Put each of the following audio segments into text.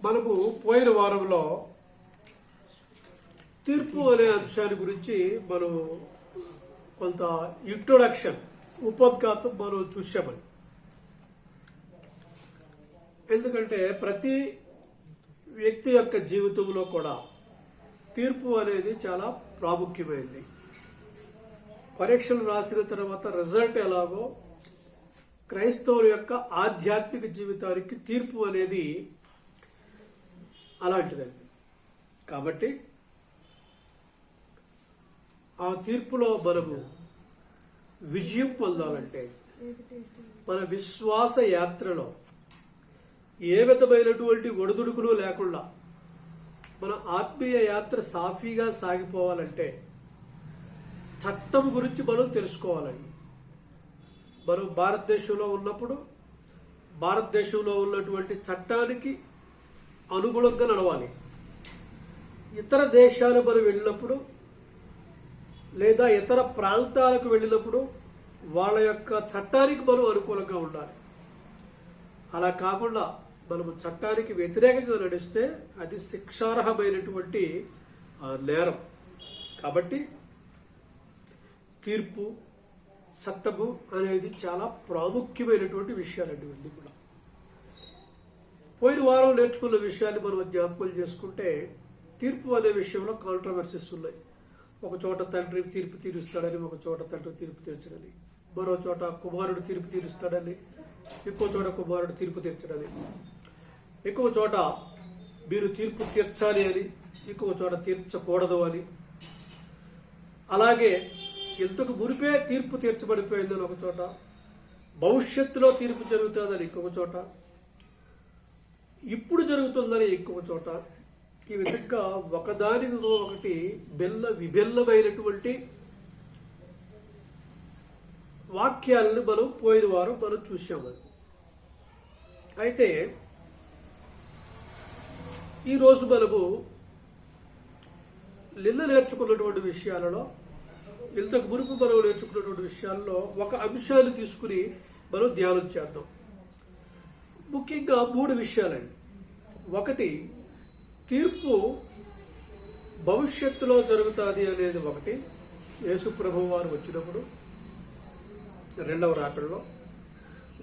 మనము పోయిన వారంలో తీర్పు అనే అంశాన్ని గురించి మనం కొంత ఇంట్రొడక్షన్ ఉపోద్ఘాతం మనం చూసామని. ఎందుకంటే ప్రతి వ్యక్తి యొక్క జీవితంలో కూడా తీర్పు అనేది చాలా ప్రాముఖ్యమైనది. పరీక్షలు రాసిన తర్వాత రిజల్ట్ ఎలాగో క్రైస్తవుల యొక్క ఆధ్యాత్మిక జీవితానికి తీర్పు అనేది అలాంటిదండి. కాబట్టి ఆ తీర్పులో మనము విజయం పొందాలంటే మన విశ్వాస యాత్రలో ఏ విధమైనటువంటి ఒడిదుడుకులు లేకుండా మన ఆత్మీయ యాత్ర సాఫీగా సాగిపోవాలంటే చట్టం గురించి మనం తెలుసుకోవాలండి. మనం భారతదేశంలో ఉన్నప్పుడు భారతదేశంలో ఉన్నటువంటి చట్టానికి అనుగుణంగా నడవాలి. ఇతర దేశాలు మనం వెళ్ళినప్పుడు లేదా ఇతర ప్రాంతాలకు వెళ్ళినప్పుడు వాళ్ళ యొక్క చట్టానికి మనం అనుకూలంగా ఉండాలి. అలా కాకుండా మనము చట్టానికి వ్యతిరేకంగా నడిస్తే అది శిక్షార్హమైనటువంటి నేరం. కాబట్టి తీర్పు చట్టము అనేది చాలా ప్రాముఖ్యమైనటువంటి విషయాలండి. ఇవన్నీ కూడా పోయిన వారం నేర్చుకున్న విషయాన్ని మనం జ్ఞాపకం చేసుకుంటే తీర్పు అనే విషయంలో కాంట్రవర్సీస్ ఉన్నాయి. ఒక చోట తండ్రి తీర్పు తీరుస్తాడని, ఒక చోట తండ్రి తీర్పు తీర్చడని, మరో చోట కుమారుడు తీర్పు తీరుస్తాడని, ఎక్కువ చోట కుమారుడు తీర్పు తీర్చడని, ఎక్కువ చోట మీరు తీర్పు తీర్చాలి అని, ఎక్కువ చోట తీర్చకూడదు అని, అలాగే ఎంతకు మునిపే తీర్పు తీర్చబడిపోయిందని ఒక చోట, భవిష్యత్తులో తీర్పు జరుగుతుందని ఇంకొక చోట, ఇప్పుడు జరుగుతుందని ఇంకొక చోట, ఈ విధంగా ఒకదానికి ఒకటి విభిన్నమైనటువంటి వాక్యాలను మనం పోయిన వారం మనం చూసాము. అయితే ఈరోజు మనము నిన్న నేర్చుకున్నటువంటి విషయాలలో, ఇంతకు మునుపు మనం నేర్చుకున్నటువంటి విషయాల్లో ఒక అంశాన్ని తీసుకుని మనం ధ్యానం చేద్దాం. ముఖ్యంగా 3 విషయాలండి. ఒకటి, తీర్పు భవిష్యత్తులో జరుగుతుంది అనేది ఒకటి, యేసు ప్రభువు వారు వచ్చినప్పుడు రెండవ రాకడలో.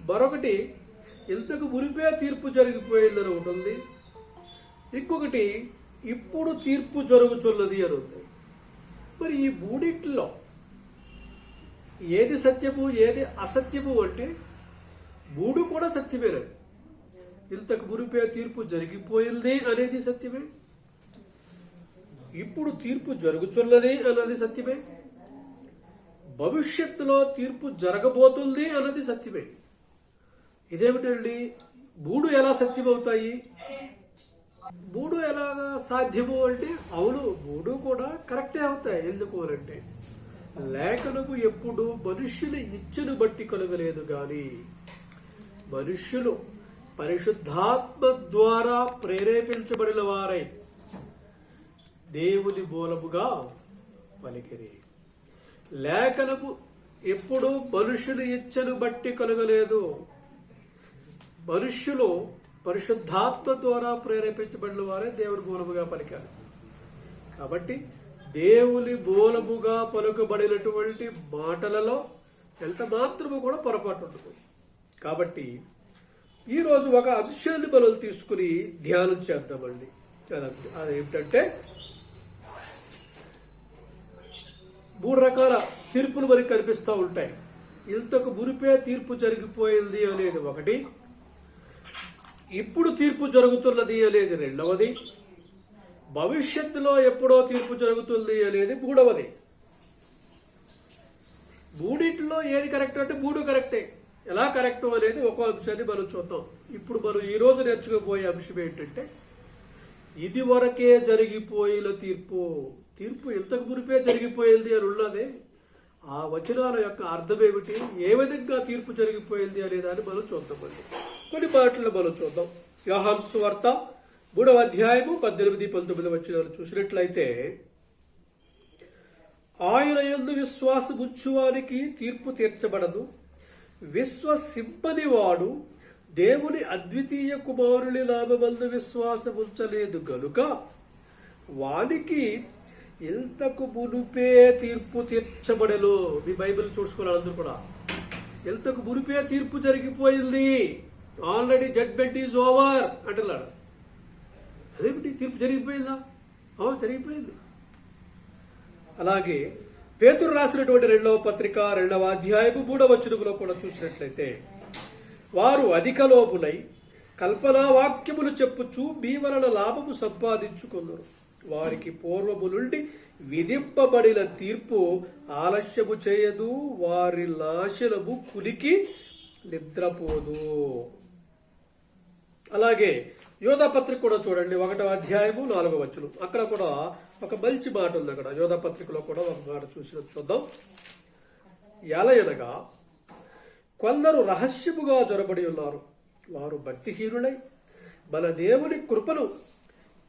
మరొకటి, ఇంతకు మునిపే తీర్పు జరిగిపోయిందని ఉంటుంది. ఇంకొకటి, ఇప్పుడు తీర్పు జరుగుతున్నది అని ఉంది. మరి ఈ మూడింటిలో ఏది సత్యము ఏది అసత్యము అంటే 3 కూడా సత్యమేనండి. ఇంతకు మునిపే తీర్పు జరిగిపోయింది అనేది సత్యమే, ఇప్పుడు తీర్పు జరుగుతున్నది అన్నది సత్యమే, భవిష్యత్తులో తీర్పు జరగబోతుంది అన్నది సత్యమే. ఇదేమిటండి, 3 ఎలా సత్యమవుతాయి? 3 ఎలాగా సాధ్యము అంటే, అవును 3 కూడా కరెక్టే అవుతాయి. ఎందుకు అంటే లేఖనము ఎప్పుడు మనుష్యుల ఇచ్చను బట్టి కలగలేదు గాని మనుష్యులు పరిశుద్ధాత్మ ద్వారా ప్రేరేపించబడిన వారై దేవుని మూలముగా పలికిరి. లేఖనము ఎప్పుడు మనుషులు ఇచ్చను బట్టి కలగలేదు, మనుష్యులు పరిశుద్ధాత్మ ద్వారా ప్రేరేపించబడిన వారే దేవుని మూలముగా పలికారు. కాబట్టి దేవుని మూలముగా పలుకబడినటువంటి మాటలలో ఎంత మాత్రము కూడా పొరపాటు ఉండదు. కాబట్టి ఈరోజు ఒక అంశాన్ని మనం తీసుకుని ధ్యానం చేద్దామండి. అదేమిటంటే 3 రకాల తీర్పులు మనకి కనిపిస్తూ ఉంటాయి. ఇంతకు మునిపే తీర్పు జరిగిపోయింది అనేది ఒకటి, ఇప్పుడు తీర్పు జరుగుతున్నది అనేది రెండవది, భవిష్యత్తులో ఎప్పుడో తీర్పు జరుగుతుంది అనేది మూడవది. మూడింటిలో ఏది కరెక్ట్ అంటే 3 కరెక్టే. ఎలా కరెక్ట్ అనేది ఒక్కో అంశాన్ని మనం చూద్దాం. ఇప్పుడు మనం ఈరోజు నేర్చుకోబోయే అంశం ఏంటంటే, ఇది వరకే జరిగిపోయిన తీర్పు. తీర్పు ఇంతకు మునిపే జరిగిపోయింది అని ఉన్నదే, ఆ వచనాల యొక్క అర్థం ఏమిటి, ఏ విధంగా తీర్పు జరిగిపోయింది అనే దాన్ని మనం చూద్దామండి. కొన్ని మాటలు మనం చూద్దాం. యోహాను సువార్త 3వ అధ్యాయము 18-19 వచనాలు చూసినట్లయితే, ఆయన యందు విశ్వాసముంచువానికి తీర్పు తీర్చబడదు, విశ్వసింపని వాడు దేవుని అద్వితీయ కుమారుని నామమందు విశ్వాసముంచలేదు గనుక వానికి ఇంతకు మునుపే తీర్పు తీర్చబడెను. మీ బైబిల్ చూసుకోవాలి అందరూ కూడా. ఇంతకు మునుపే తీర్పు జరిగిపోయింది, ఆల్రెడీ జడ్జ్మెంట్ ఈజ్ ఓవర్ అంటున్నాడు. అదేమిటి, తీర్పు జరిగిపోయిందా? జరిగిపోయింది. అలాగే పేతురు రాసినటువంటి 2వ పత్రిక 2వ అధ్యాయము 3వ వచనములో కూడా చూసినట్లయితే, వారు అధిక లోపులై కల్పనా వాక్యములు చెప్పుచు మీ వలన లాభము సంపాదించుకున్నారు. వారికి పూర్వము నుండి విధింపబడిన తీర్పు ఆలస్యము చేయదు, వారి నాశనము కులికి నిద్రపోదు. అలాగే యోధా పత్రిక కూడా చూడండి, 1వ అధ్యాయము 4వ వచనం. అక్కడ కూడా ఒక మంచి మాట ఉంది. అక్కడ యోధా పత్రికలో కూడా ఒక మాట చూద్దాం. ఎలయనగా కొందరు రహస్యముగా జొరబడి ఉన్నారు, వారు భక్తిహీనులై మన దేవుని కృపను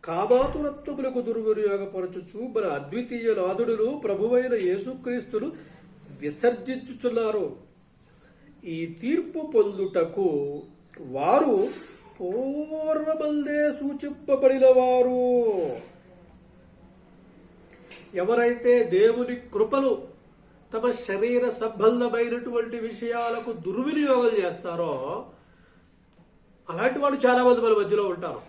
కామాతురత్వములకు దుర్వినియోగపరచుచు మన అద్వితీయ నాథుడును ప్రభువైన యేసుక్రీస్తును విసర్జించుచున్నారు. ఈ తీర్పు పొందుటకు వారు పూర్వమందే సూచింపబడిన వారు. ఎవరైతే దేవుని కృపను తమ శరీర సంబంధమైనటువంటి విషయాలకు దుర్వినియోగం చేస్తారో అలాంటి వాళ్ళు చాలా మంది మన మధ్యలో ఉంటారు.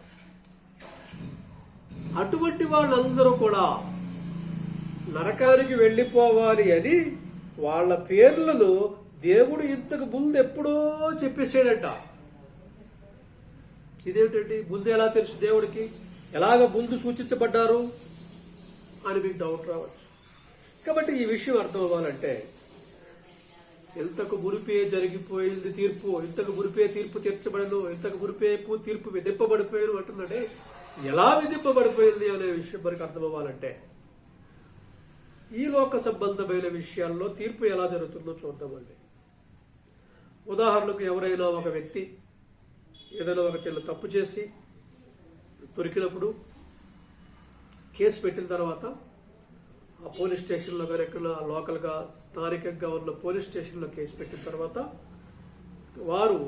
అటువంటి వాళ్ళందరూ కూడా నరకానికి వెళ్ళిపోవాలి అని వాళ్ళ పేర్లను దేవుడు ఇంతకు ముందు ఎప్పుడో చెప్పేసాడట. ఇదేమిటండి, ముందు ఎలా తెలుసు దేవుడికి? ఎలాగ ముందు సూచించబడ్డారు అని మీకు డౌట్ రావచ్చు. కాబట్టి ఈ విషయం అర్థం అవ్వాలంటే, ఇంతకు మునిపే జరిగిపోయింది తీర్పు, ఇంతకు మునిపే తీర్పు తీర్చబడను, ఇంతకు మునిపే తీర్పు విధింపబడిపోయాను అంటున్నాడే. ఎలా విధింపబడిపోయింది అనే విషయం మనకు అర్థం అవ్వాలంటే, ఈ లోక సంబంధమైన విషయాల్లో తీర్పు ఎలా జరుగుతుందో చూద్దామండి. ఉదాహరణకు, ఎవరైనా ఒక వ్యక్తి ఏదైనా ఒక చిన్న తప్పు చేసి దొరికినప్పుడు కేసు పెట్టిన తర్వాత ఆ పోలీస్ స్టేషన్లో కానీ ఎక్కడ లోకల్గా స్థానికంగా ఉన్న పోలీస్ స్టేషన్లో కేసు పెట్టిన తర్వాత వారు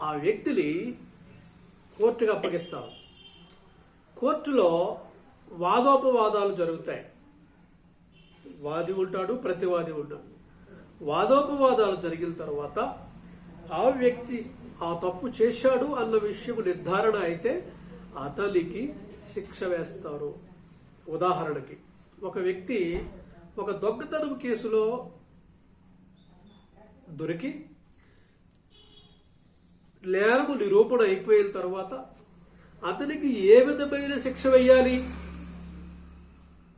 ఆ వ్యక్తిని కోర్టుకు అప్పగిస్తారు. కోర్టులో వాదోపవాదాలు జరుగుతాయి. వాది ఉంటాడు, ప్రతివాది ఉంటాడు. వాదోపవాదాలు జరిగిన తర్వాత ఆ వ్యక్తి ఆ తప్పు చేశాడు అన్న విషయం నిర్ధారణ అయితే అతనికి శిక్ష వేస్తారు. ఉదాహరణకి, ఒక వ్యక్తి ఒక దొంగతనం కేసులో దొరికి నేరము నిరూపణ అయిపోయిన తర్వాత అతనికి ఏ విధమైన శిక్ష వేయాలి?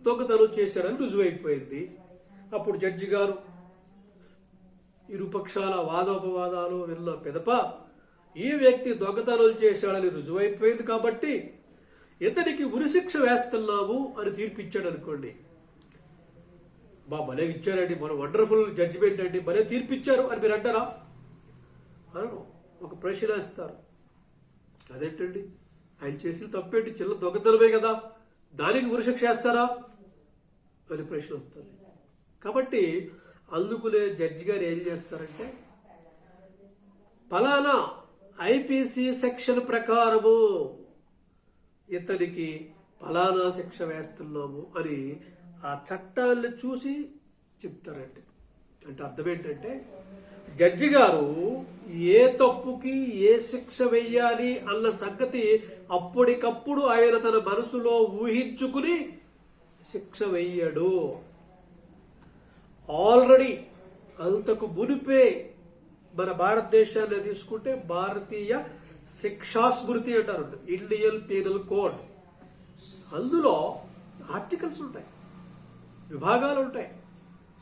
దొంగతనం చేశాడని రుజువైపోయింది. అప్పుడు జడ్జి గారు ఇరుపక్షాల వాదోపవాదాలు విన్న పిదప, ఈ వ్యక్తి దొంగతనం చేశాడని రుజువైపోయింది కాబట్టి ఇతనికి ఉరిశిక్ష వేస్తున్నాము అని తీర్పిచ్చాడు అనుకోండి. భలే ఇచ్చారండి, మన వండర్ఫుల్ జడ్జిమెంట్ అండి, భలే తీర్పిచ్చారు అని మీరు అంటారా? అనరు. ఒక ప్రశ్న వేస్తారు, అదేంటండి ఆయన చేసిన తప్పేంటి, చిన్న దొంగతనమే కదా, దానికి ఉరిశిక్ష వేస్తారా అని ప్రశ్న వస్తుంది. కాబట్టి అందుకునే జడ్జి గారు ఏం చేస్తారంటే, ఫలానా ఐపీసీ సెక్షన్ ప్రకారము ఇతనికి ఫలానా శిక్ష వేస్తున్నాము అని ఆ చట్టాన్ని చూసి చెప్తారండి. అంటే అర్థం ఏంటంటే, జడ్జి గారు ఏ తప్పుకి ఏ శిక్ష వెయ్యాలి అన్న సంగతి అప్పటికప్పుడు ఆయన తన మనసులో ఊహించుకుని శిక్ష వెయ్యడు. ఆల్రెడీ అంతకు మునిపే మన భారతదేశాన్ని తీసుకుంటే భారతీయ శిక్షా స్మృతి అంటారు, ఇండియన్ పీనల్ కోడ్. అందులో ఆర్టికల్స్ ఉంటాయి, విభాగాలు ఉంటాయి,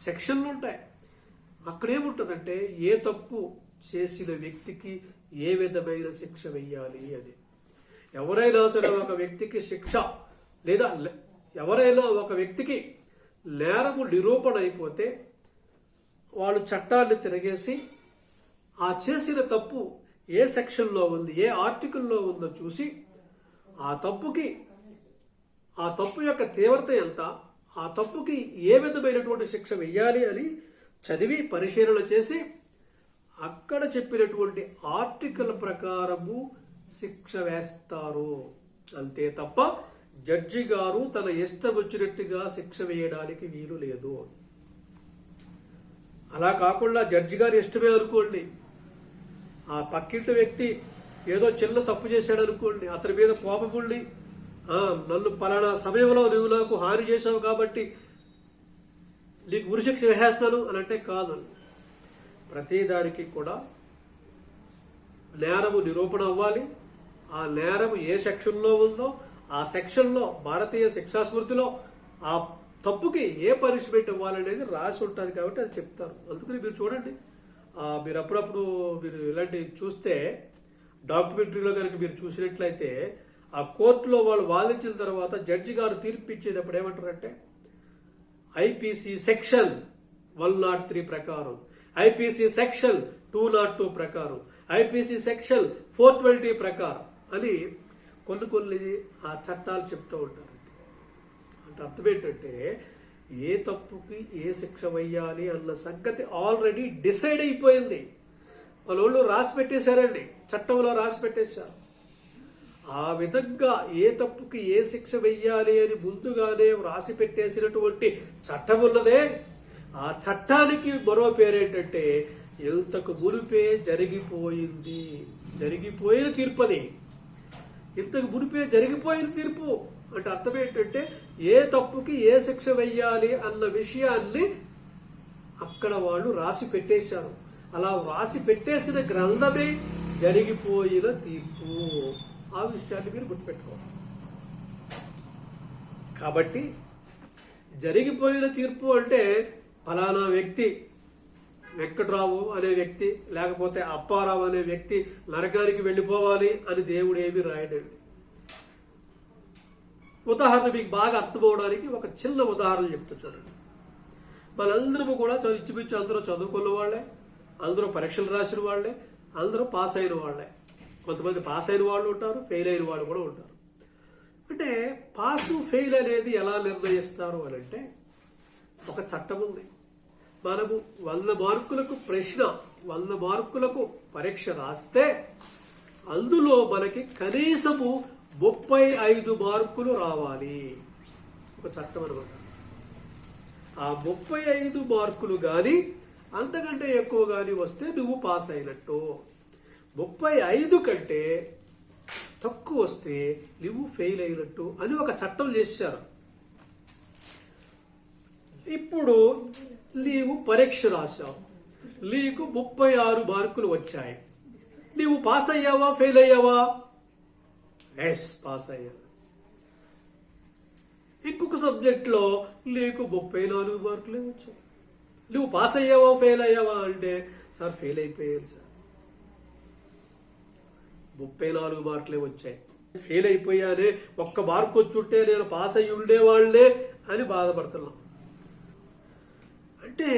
సెక్షన్లు ఉంటాయి. అక్కడేముంటుందంటే ఏ తప్పు చేసిన వ్యక్తికి ఏ విధమైన శిక్ష వెయ్యాలి అని. ఎవరైనా సరే ఒక వ్యక్తికి శిక్ష లేదా ఎవరైనా ఒక వ్యక్తికి నేరము నిరూపణ అయిపోతే వాళ్ళు చట్టాన్ని తిరగేసి ఆ చేసిన తప్పు ఏ సెక్షన్లో ఉంది, ఏ ఆర్టికల్లో ఉందో చూసి ఆ తప్పు యొక్క తీవ్రత ఎంత, ఆ తప్పుకి ఏ విధమైనటువంటి శిక్ష వెయ్యాలి అని చదివి పరిశీలన చేసి అక్కడ చెప్పినటువంటి ఆర్టికల్ ప్రకారము శిక్ష వేస్తారు, అంతే తప్ప జడ్జి గారు తన ఇష్టం వచ్చినట్టుగా శిక్ష వేయడానికి వీలు లేదు. అలా కాకుండా జడ్జి గారు ఇష్టమే అనుకోండి, ఆ పక్కింటి వ్యక్తి ఏదో చిన్న తప్పు చేశాడు అనుకోండి, అతని మీద కోపముండి నన్ను పలానా సమయంలో నువ్వు నాకు హాని చేశావు కాబట్టి నీకు ఉరిశిక్ష వేసేస్తాను అని అంటే కాదు. ప్రతిదానికి కూడా నేరము నిరూపణ అవ్వాలి. ఆ నేరము ఏ సెక్షన్లో ఉందో ఆ సెక్షన్లో భారతీయ శిక్షా స్మృతిలో ఆ తప్పుకి ఏ పనిష్మెంట్ ఇవ్వాలనేది రాసి ఉంటుంది కాబట్టి అది చెప్తారు. అందుకని మీరు చూడండి, మీరు అప్పుడప్పుడు మీరు ఇలాంటివి చూస్తే డాక్యుమెంటరీలో కనుక మీరు చూసినట్లయితే ఆ కోర్టులో వాళ్ళు వాదించిన తర్వాత జడ్జి గారు తీర్పు ఇచ్చేటప్పుడు ఏమంటారంటే ఐపీసీ సెక్షన్ 103 ప్రకారం, ఐపీసీ సెక్షన్ 202 ప్రకారం, ఐపీసీ సెక్షన్ 420 ప్రకారం అని కొన్ని ఆ చట్టాలు చెప్తూ ఉంటారు. అంటే అర్థం ఏంటంటే ఏ తప్పుకి ఏ శిక్ష వేయాలి అన్న సంగతి ఆల్రెడీ డిసైడ్ అయిపోయింది. వాళ్ళు రాసి పెట్టేశారండి, చట్టంలో రాసి పెట్టేశారు. ఆ విధంగా ఏ తప్పుకి ఏ శిక్ష వెయ్యాలి అని ముందుగానే రాసి పెట్టేసినటువంటి చట్టం ఉన్నదే, ఆ చట్టానికి మరో పేరేంటంటే ఇంతకు మునిపే జరిగిపోయిన తీర్పు. అది ఇంతకు మునిపే జరిగిపోయిన తీర్పు అంటే అర్థం ఏంటంటే ఏ తప్పుకి ఏ శిక్ష వెయ్యాలి అన్న విషయాన్ని అక్కడ వాళ్ళు రాసి పెట్టేశారు. అలా రాసి పెట్టేసిన గ్రంథమే జరిగిపోయిన తీర్పు. ఆ విషయాన్ని మీరు గుర్తుపెట్టుకోవాలి. కాబట్టి జరిగిపోయిన తీర్పు అంటే ఫలానా వ్యక్తి వెంకట్రావు అనే వ్యక్తి లేకపోతే అప్పారావు అనే వ్యక్తి నరకానికి వెళ్ళిపోవాలి అని దేవుడు ఏమీ రాయడండి. ఉదాహరణ మీకు బాగా అర్థమవడానికి ఒక చిన్న ఉదాహరణ చెప్తా చూడండి. మనందరము కూడా ఇచ్చిపిచ్చి అందరూ చదువుకున్న వాళ్ళే, అందరూ పరీక్షలు రాసిన వాళ్ళే, అందరూ పాస్ అయిన వాళ్ళే. కొంతమంది పాస్ అయిన వాళ్ళు ఉంటారు, ఫెయిల్ అయిన వాళ్ళు కూడా ఉంటారు. అంటే పాసు ఫెయిల్ అనేది ఎలా నిర్ణయిస్తారు అని అంటే ఒక చట్టం ఉంది. మనము 100 మార్కులకు ప్రశ్న, 100 మార్కులకు పరీక్ష రాస్తే అందులో మనకి కనీసము 35 మార్కులు రావాలి. ఒక చట్టం అనమాట. ఆ 35 మార్కులు కానీ అంతకంటే ఎక్కువ కానీ వస్తే నువ్వు పాస్ అయినట్టు. 35 కంటే తక్కువ వస్తే నువ్వు ఫెయిల్ అయినట్టు అని ఒక చట్టం చేశారు. ఇప్పుడు నీవు పరీక్ష రాశావు, నీకు 36 మార్కులు వచ్చాయి. నీవు పాస్ అయ్యావా ఫెయిల్ అయ్యావా? ఎస్, పాస్ అయ్యా. ఇంకొక సబ్జెక్ట్లో నీకు 34 మార్కులే వచ్చాయి. నువ్వు పాస్ అయ్యావా ఫెయిల్ అయ్యావా అంటే సార్ ఫెయిల్ అయిపోయాను సార్, 34 మార్కులే వచ్చాయి. ఫెయిల్ అయిపోయానే, ఒక్క మార్కు వచ్చుంటే నేను పాస్ అయ్యి ఉండేవాళ్లే అని బాధపడుతున్నాం. అంటే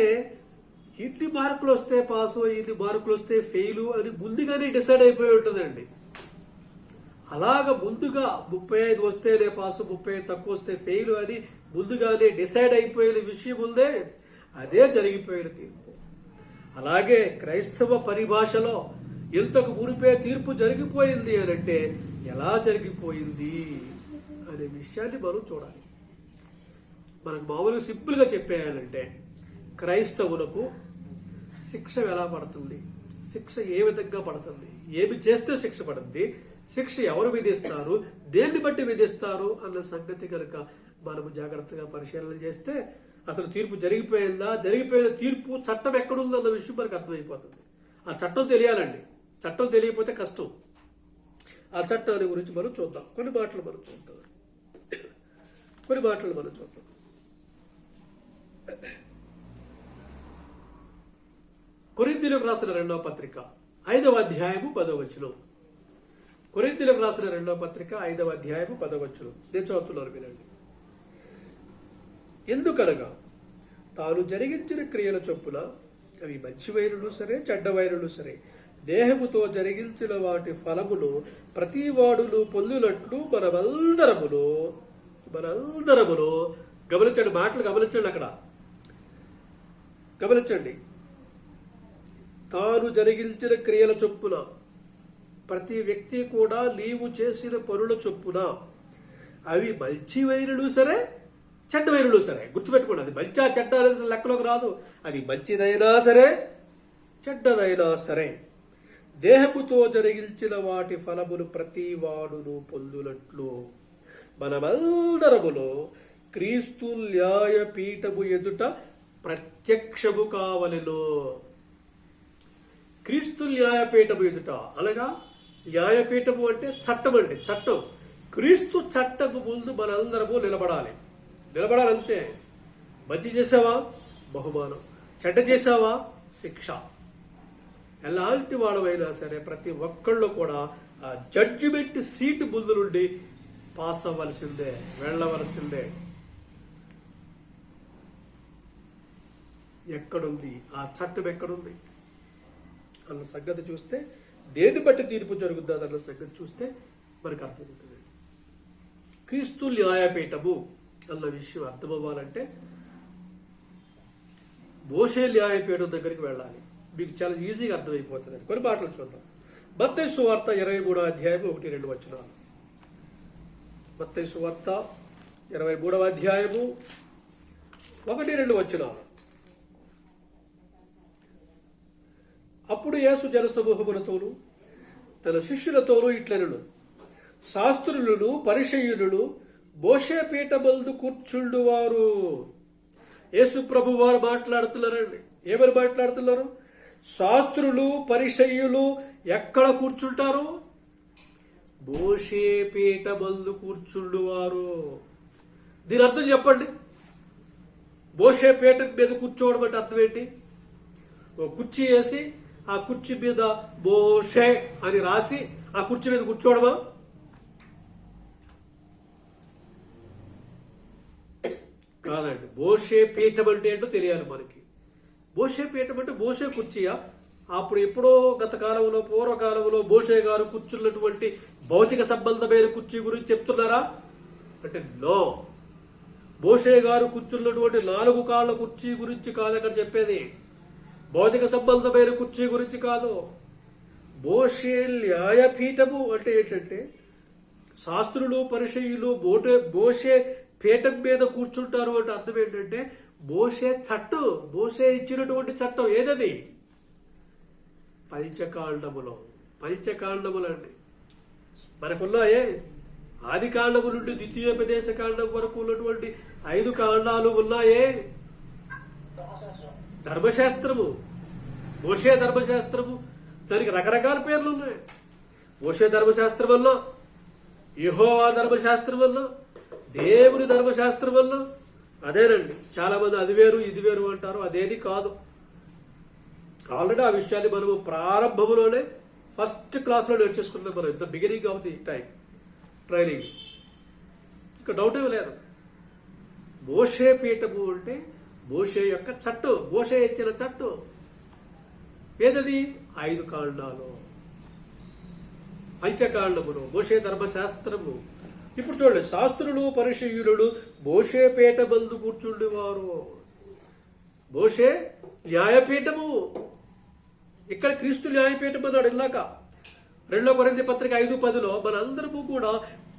ఇన్ని మార్కులు వస్తే పాసు, ఇన్ని మార్కులు వస్తే ఫెయిలు అని ముందుగానే డిసైడ్ అయిపోయి ఉంటుందండి. అలాగ ముందుగా 35 వస్తేనే పాసు, 35 తక్కువ వస్తే ఫెయిల్ అని ముందుగానే డిసైడ్ అయిపోయిన విషయం ఉందే, అదే జరిగిపోయిన తీర్పు. అలాగే క్రైస్తవ పరిభాషలో ఇంతకు మునిపే తీర్పు జరిగిపోయింది అని అంటే ఎలా జరిగిపోయింది అనే విషయాన్ని మనం చూడాలి. మనకు మామూలుగా సింపుల్గా చెప్పేయాలంటే క్రైస్తవులకు శిక్ష ఎలా పడుతుంది, శిక్ష ఏ విధంగా పడుతుంది, ఏమి చేస్తే శిక్ష పడుతుంది, శిక్ష ఎవరు విధిస్తారు, దేన్ని బట్టి విధిస్తారు అన్న సంగతి కనుక మనము జాగ్రత్తగా పరిశీలన చేస్తే అసలు తీర్పు జరిగిపోయిందా, జరిగిపోయిన తీర్పు చట్టం ఎక్కడుందన్న విషయం మనకు అర్థమైపోతుంది. ఆ చట్టం తెలియాలండి. చట్టం తెలియకపోతే కష్టం. ఆ చట్టాల గురించి మనం చూద్దాం. కొన్ని మాటలు మనం చూద్దాం. కొరింథీయులకు రాసిన 2వ పత్రిక 5వ అధ్యాయము 10వ వచనం. కొరింథీయులకు రాసిన 2వ పత్రిక 5వ అధ్యాయము 10వ వచనం. నేను చదువుతున్నాను, వినండి. ఎందుకనగా తాను జరిగించిన క్రియల చొప్పున, అవి మంచివైనను సరే చెడ్డవైనను సరే, దేహముతో జరిగించిన వాటి ఫలమును ప్రతివాడును పొందినట్లు మనమందరమును గమనించండి, మాటలు గమనించండి, అక్కడ గమనించండి. తాను జరిగించిన క్రియల చొప్పున ప్రతి వ్యక్తి కూడా నీవు చేసిన పనుల చొప్పున అవి మంచివైనలు సరే చెడ్డవైనలు సరే, గుర్తుపెట్టుకోండి. అది మంచి చెడ్డ అనేది లెక్కలోకి రాదు. అది మంచిదైనా సరే చెడ్డదైనా సరే దేహముతో జరిగించిన వాటి ఫలములు ప్రతి వాడును పొందునట్లు మనమందరములో క్రీస్తు న్యాయపీఠము ఎదుట ప్రత్యక్షము కావలెను. క్రీస్తు న్యాయపీఠము ఎదుట అనగా న్యాయపీఠము అంటే చట్టం అండి, చట్టం. క్రీస్తు చట్టము ముందు మనందరము నిలబడాలంతే. మంచి చేసావా బహుమానం, చెడ్డ చేసావా శిక్ష. ఎలాంటి వాళ్ళమైనా సరే ప్రతి ఒక్కళ్ళు కూడా ఆ జడ్జిమెంట్ సీటు ముందు నుండి పాస్ అవ్వాల్సిందే, వెళ్ళవలసిందే. ఎక్కడుంది ఆ చట్టం, ఎక్కడుంది అన్న సంగతి చూస్తే, దేన్ని బట్టి తీర్పు జరుగుతుంది అన్న సంగతి చూస్తే మనకు అర్థమవుతుంది. క్రీస్తు న్యాయపీఠము అన్న విషయం అర్థమవ్వాలంటే మోషే న్యాయపీఠం దగ్గరికి వెళ్ళాలి. మీకు చాలా ఈజీగా అర్థమైపోతుంది. కొన్ని మాటలు చూద్దాం. మత్తయి సువార్త 23వ అధ్యాయం 1-2 వచనాలు. మత్తయి సువార్త 23వ అధ్యాయము 1-2 వచనాలు. అప్పుడు యేసు జనసమూహములతోనూ తన శిష్యులతోనూ ఇట్లనెను, శాస్త్రులను పరిసయ్యులను మోషే పీఠమందు కూర్చుండువారు. యేసు ప్రభు వారు మాట్లాడుతున్నారండి. ఏమని మాట్లాడుతున్నారు? శాస్త్రులు పరిసయ్యులు ఎక్కడ కూర్చుంటారు? మోషే పీఠమందు కూర్చుండువారు. దీని అర్థం చెప్పండి. మోషే పీఠం మీద కూర్చోవడం అంటే అర్థం ఏంటి? ఓ కుర్చీ వేసి ఆ కుర్చీ మీద మోషే అని రాసి ఆ కుర్చీ మీద కూర్చోవడమా? కాదండి. మోషే పీఠం అంటే ఏంటో తెలియాలి మనకి. మోషే పీఠం అంటే మోషే కుర్చీయా? అప్పుడు ఎప్పుడో గత కాలంలో, పూర్వకాలంలో మోషే గారు కూర్చున్నటువంటి భౌతిక సంబంధమైన కుర్చీ గురించి చెప్తున్నారా అంటే నో. మోషే గారు కూర్చున్నటువంటి 4 కాళ్ళ కుర్చీ గురించి కాదు అక్కడ చెప్పేది. భౌతిక సంబంధమైన కుర్చీ గురించి కాదు. మోషే న్యాయపీఠము అంటే ఏంటంటే శాస్త్రులు పరిసయ్యులు మోషే పీఠం మీద కూర్చుంటారు అంటే అర్థం ఏంటంటే మోషే చట్టం, మోషే ఇచ్చినటువంటి చట్టం. ఏదది? పంచకాండములండి మనకున్నాయే. ఆది కాండము నుండి ద్వితీయోపదేశ కాండం వరకు ఉన్నటువంటి 5 కాండాలు ఉన్నాయే. ధర్మశాస్త్రము, మోషే ధర్మశాస్త్రము, దానికి రకరకాల పేర్లు ఉన్నాయి. మోషే ధర్మశాస్త్రం వల్ల, యెహోవా ధర్మశాస్త్రం వల్ల, దేవుని ధర్మశాస్త్రం వల్ల. అదేనండి. చాలా మంది అది వేరు ఇది వేరు అంటారు. అదేది కాదు. ఆల్రెడీ ఆ విషయాన్ని మనము ప్రారంభంలోనే ఫస్ట్ క్లాస్లో నేర్చేసుకున్నాం మనం. ఇంత beginning of the time training. ఇంకా డౌట్ ఏమి లేదు. మోషే పీఠము అంటే మోషే యొక్క చట్టం, మోషే ఇచ్చిన చట్టం. ఏదది? 5 కాండాలు, పంచకాండములు, మోషే ధర్మశాస్త్రము. ఇప్పుడు చూడండి, శాస్త్రులు పరిసయ్యులు మోషే పీఠమందు కూర్చుండేవారు. మోషే న్యాయపీఠము. ఇక్కడ క్రీస్తు న్యాయపీఠం అన్నాడు ఇందాక. 2 కొరింథీ పత్రిక 5:10లో మనందరము కూడా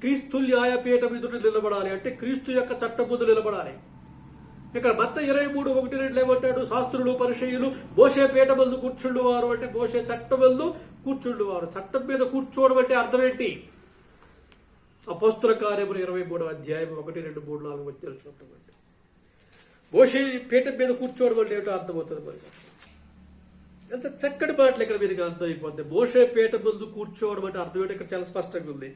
క్రీస్తు న్యాయపీఠం ఎదుట నిలబడాలి. అంటే క్రీస్తు యొక్క చట్టం ముందు నిలబడాలి. ఇక్కడ మత్తయి 23:1-2 ఏమంటాడు? శాస్త్రులు పరిసయ్యులు మోషే పీఠమందు కూర్చుండువారు అంటే మోషే చట్టమందు కూర్చుండువారు. చట్టం మీద కూర్చోవడం అంటే అర్థం ఏంటి? అపోస్తుల కార్యములు 23వ అధ్యాయం 1, 2, 3, 4 వచనాలు చూద్దామండి. మోషే పీఠం మీద కూర్చోవడం అంటే ఏమిటో అర్థమవుతుంది మనకి. ఎంత చక్కటి మాటలు ఇక్కడ మీరు అర్థమైపోతుంది. మోషే పీఠం ముందు కూర్చోవడం అంటే అర్థం ఏంటో ఇక్కడ చాలా స్పష్టంగా ఉంది.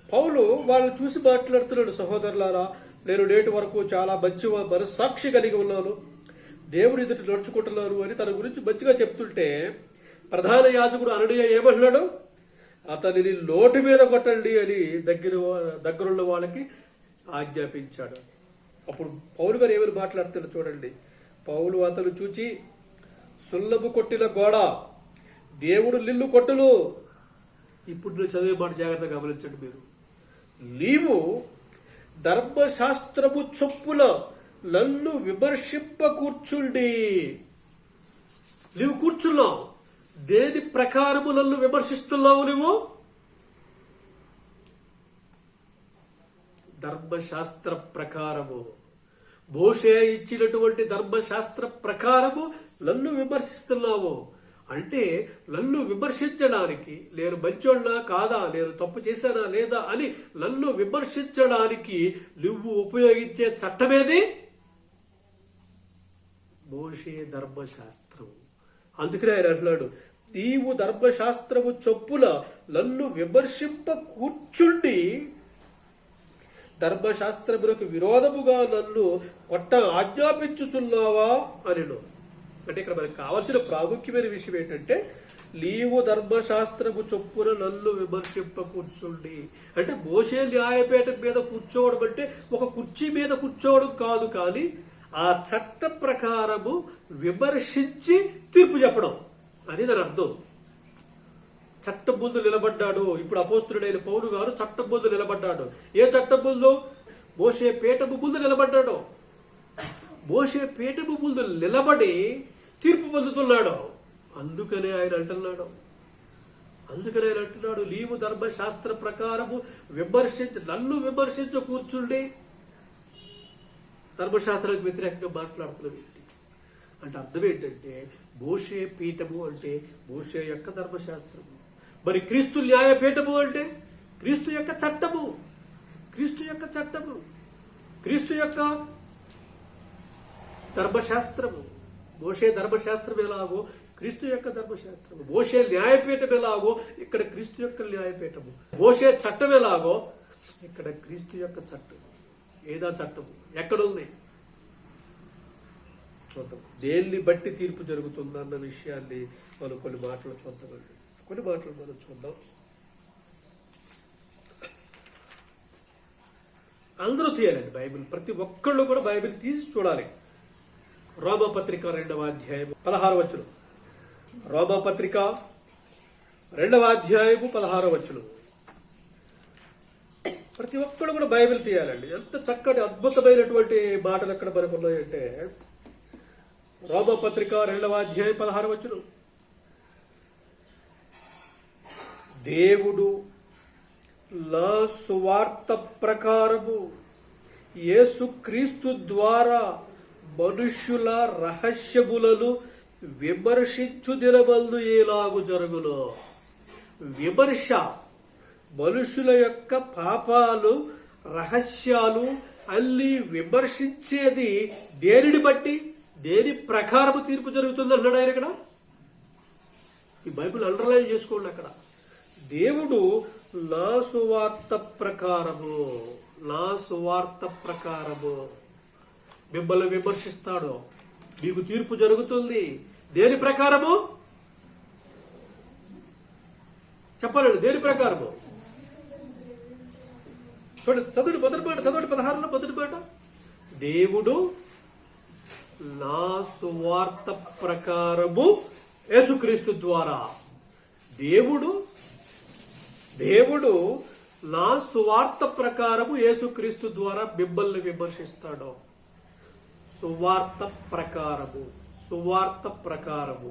పౌలు వాళ్ళని చూసి మాట్లాడుతున్నాడు, సహోదరులారా, నేను నేటి వరకు చాలా మంచి మనస్సాక్షి కలిగి ఉన్నాను, దేవుని ఎదుట నడుచుకుంటున్నాను అని తన గురించి మంచిగా చెప్తుంటే ప్రధాన యాజకుడు అననీయ ఏమంటున్నాడు? అతనిని నోటి మీద కొట్టండి అని దగ్గరున్న వాళ్ళకి ఆజ్ఞాపించాడు. అప్పుడు పౌలు గారు ఏమని మాట్లాడుతున్నాడు చూడండి. పౌలు అతను చూచి, సుల్లము కొట్టిన గోడ దేవుడు నిన్ను కొట్టును. ఇప్పుడు నేను చదివే మాట జాగ్రత్తగా గమనించండి మీరు. నీవు ధర్మశాస్త్రము చొప్పున నన్ను విమర్శింప కూర్చుండి. నీవు కూర్చున్నావు. దేని ప్రకారము నన్ను విమర్శిస్తున్నావు? నువ్వు ధర్మశాస్త్ర ప్రకారము, మోషే ఇచ్చినటువంటి ధర్మశాస్త్ర ప్రకారము నన్ను విమర్శిస్తున్నావు. అంటే నన్ను విమర్శించడానికి, నేను మంచోడ్నా కాదా, నేను తప్పు చేశానా లేదా అని నన్ను విమర్శించడానికి నువ్వు ఉపయోగించే చట్టమేది? మోషే ధర్మశాస్త్రం. అందుకనే ఆయన అంటున్నాడు, నీవు ధర్మశాస్త్రము చొప్పున నన్ను విమర్శింప కూర్చుండి ధర్మశాస్త్రములకు విరోధముగా నన్ను కొట్ట ఆజ్ఞాపించుచున్నావా అనిను. అంటే ఇక్కడ మనకు కావలసిన ప్రాముఖ్యమైన విషయం ఏంటంటే, నీవు ధర్మశాస్త్రము చొప్పున నన్ను విమర్శింప కూర్చుండి అంటే మోషే న్యాయపీఠం మీద కూర్చోవడం అంటే ఒక కుర్చీ మీద కూర్చోవడం కాదు, కానీ ఆ చట్ట ప్రకారము విమర్శించి తీర్పు చెప్పడం, అది దాని అర్థం. చట్టం ముందు నిలబడ్డాడు. ఇప్పుడు అపోస్తులుడైన పౌలు గారు చట్టం ముందు నిలబడ్డాడు. ఏ చట్టం ముందు? మోషే పీఠము ముందు నిలబడ్డాడు. మోషే పీఠము ముందు నిలబడి తీర్పు పొందుతున్నాడు. అందుకనే ఆయన అంటున్నాడు నీవు ధర్మశాస్త్ర ప్రకారము నన్ను విమర్శించ కూర్చుండి ధర్మశాస్త్రానికి వ్యతిరేకంగా మాట్లాడుతున్నావు ఏంటి అంటే అర్థం ఏంటంటే, మోషే పీఠము అంటే మోషే యొక్క ధర్మశాస్త్రము, మరి క్రీస్తు న్యాయపీఠము అంటే క్రీస్తు యొక్క చట్టము, క్రీస్తు యొక్క ధర్మశాస్త్రము. మోషే ధర్మశాస్త్రం ఎలాగో క్రీస్తు యొక్క ధర్మశాస్త్రము, మోషే న్యాయపీఠం ఎలాగో ఇక్కడ క్రీస్తు యొక్క న్యాయపీఠము, మోషే చట్టం ఎలాగో ఇక్కడ క్రీస్తు యొక్క చట్టం. ఏదా చట్టము? ఎక్కడుంది? చూద్దాం. దేన్ని బట్టి తీర్పు జరుగుతుందన్న విషయాన్ని మనం కొన్ని మాటలు చూద్దాం. అందరూ తీయాలండి బైబిల్. ప్రతి ఒక్కళ్ళు కూడా బైబిల్ తీసి చూడాలి. రోమపత్రిక 2వ అధ్యాయం 16వ వచనం. రోమపత్రిక 2వ అధ్యాయము 16వ వచనం. ప్రతి ఒక్కళ్ళు కూడా బైబిల్ తీయాలండి. ఎంత చక్కటి అద్భుతమైనటువంటి మాటలు ఎక్కడ మనకు ఉన్నాయంటే, రోమపత్రిక 2వ అధ్యాయం 16వ వచనం. దేవుడు నా సువార్త ప్రకారము యేసుక్రీస్తు ద్వారా మనుష్యుల రహస్యములను విమర్శించు దినమందు ఎలాగు జరుగును. విమర్శ, మనుషుల యొక్క పాపాలు, రహస్యాలు అల్లి విమర్శించేది దేనిని బట్టి, దేని ప్రకారము తీర్పు జరుగుతుంది అన్నాడు ఆయన. ఇక్కడ ఈ బైబిల్ అండర్లైన్ చేసుకోండి. అక్కడ దేవుడు నా సువార్త ప్రకారము మిమ్మల్ని విమర్శిస్తాడు. మీకు తీర్పు జరుగుతుంది. దేని ప్రకారము చెప్పాలండి? దేని ప్రకారము? చూడండి, చదవండి మొదటి మాట, చదవండి 16లో మొదటి మాట. దేవుడు నా సువార్త ప్రకారము యేసుక్రీస్తు ద్వారా. దేవుడు నా సువార్త ప్రకారము యేసుక్రీస్తు ద్వారా మిమ్మల్ని విమర్శిస్తాడు. సువార్త ప్రకారము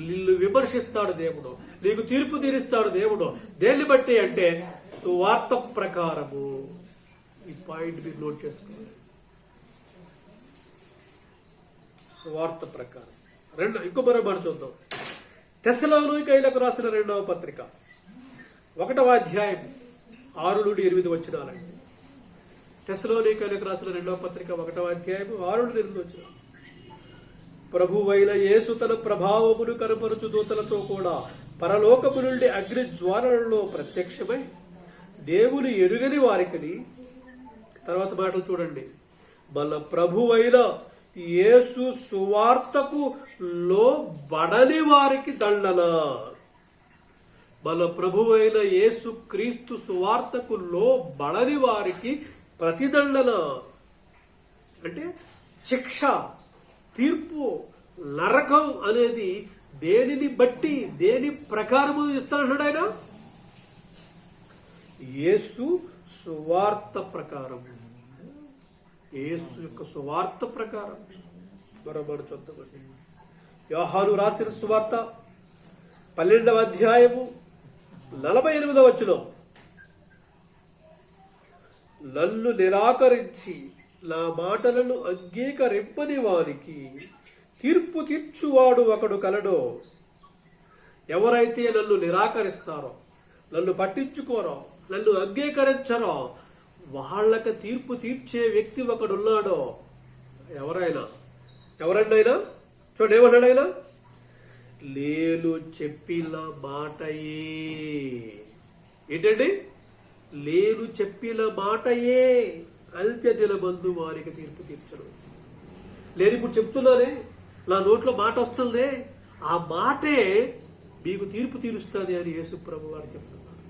నిన్ను విమర్శిస్తాడు దేవుడు. నీకు తీర్పు తీరుస్తాడు దేవుడు. దేన్ని బట్టి అంటే సువార్త ప్రకారము. ఈ పాయింట్ మీరు నోట్ చేసుకోవాలి. సువార్త ప్రకారం. ఇంకో మరో మాట చూద్దాం. తెస్సలోనికైలకు రాసిన 2వ పత్రిక 1వ అధ్యాయం 6 నుండి 8 వచనాలండి. తెస్సలోనికైలకు రాసిన 2వ పత్రిక 1వ అధ్యాయం 6 నుండి 8 వచనాలు. ప్రభువైన యేసు తన ప్రభావమును కనపరుచు దూతలతో కూడా పరలోకము నుండి అగ్ని జ్వాలలలో ప్రత్యక్షమై దేవుని ఎరుగని వారికిని, తర్వాత మాటలు చూడండి, మన ప్రభువైన యేసు సువార్తకు లోబడని వారికి దండన. మన ప్రభువైన యేసు క్రీస్తు సువార్తకు లోబడని వారికి ప్రతిదండన. అంటే శిక్ష, తీర్పు, నరకం అనేది దేనిని బట్టి, దేని ప్రకారము ఇస్తానన్నాడు ఆయన? యేసు సువార్త ప్రకారం. యేసు యొక్క సువార్త ప్రకారం. మరొకటి చూద్దామండి. యోహాను రాసిన సువార్త 12వ అధ్యాయము 48వ వచనం, నన్ను నిరాకరించి నా మాటలను అంగీకరింపని వారికి తీర్పు తీర్చువాడు ఒకడు కలడో. ఎవరైతే నన్ను నిరాకరిస్తారో, నన్ను పట్టించుకోరో, నన్ను అంగీకరించరో వాళ్ళకి తీర్పు తీర్చే వ్యక్తి ఒకడున్నాడో. ఎవరండి ఆయన? చూడండి ఏమన్నాడు ఆయన? నేను చెప్పిన మాటయే. ఏంటండి? నేను చెప్పిన మాటయే అంత్య దినమందు వారికి తీర్పు తీర్చను. నేను ఇప్పుడు చెప్తున్నానే, నా నోట్లో మాట వస్తుందే, ఆ మాటే మీకు తీర్పు తీరుస్తుంది అని యేసు ప్రభు వారు చెప్తున్నారు.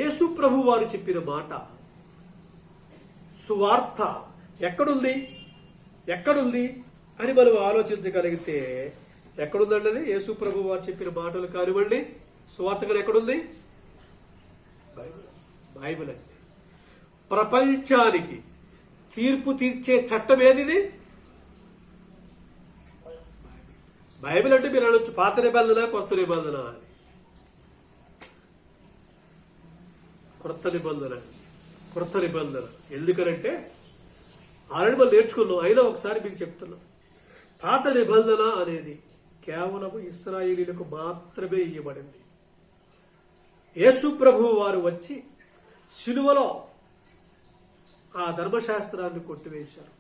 యేసు ప్రభు వారు చెప్పిన మాట, సువార్త ఎక్కడుంది అని మనం ఆలోచించగలిగితే ఎక్కడుందండి అది? యేసు ప్రభు వారు చెప్పిన మాటలు కానివ్వండి, సువార్తగా ఎక్కడుంది? బైబిల్ అండి. ప్రపంచానికి తీర్పు తీర్చే చట్టం ఏది? బైబిల్ అంటే మీరు అనొచ్చు పాత నిబంధన, కొత్త నిబంధన అని. కొత్త నిబంధన ఎందుకనంటే ఆల్రెడీ మనం నేర్చుకున్నాం, అయినా ఒకసారి మీకు చెప్తున్నాం. పాత నిబంధన అనేది కేవలం ఇశ్రాయేలీయులకు మాత్రమే ఇవ్వబడింది. యేసు ప్రభువు వారు వచ్చి శిలువలో ఆ ధర్మశాస్త్రాన్ని కొట్టివేశారు.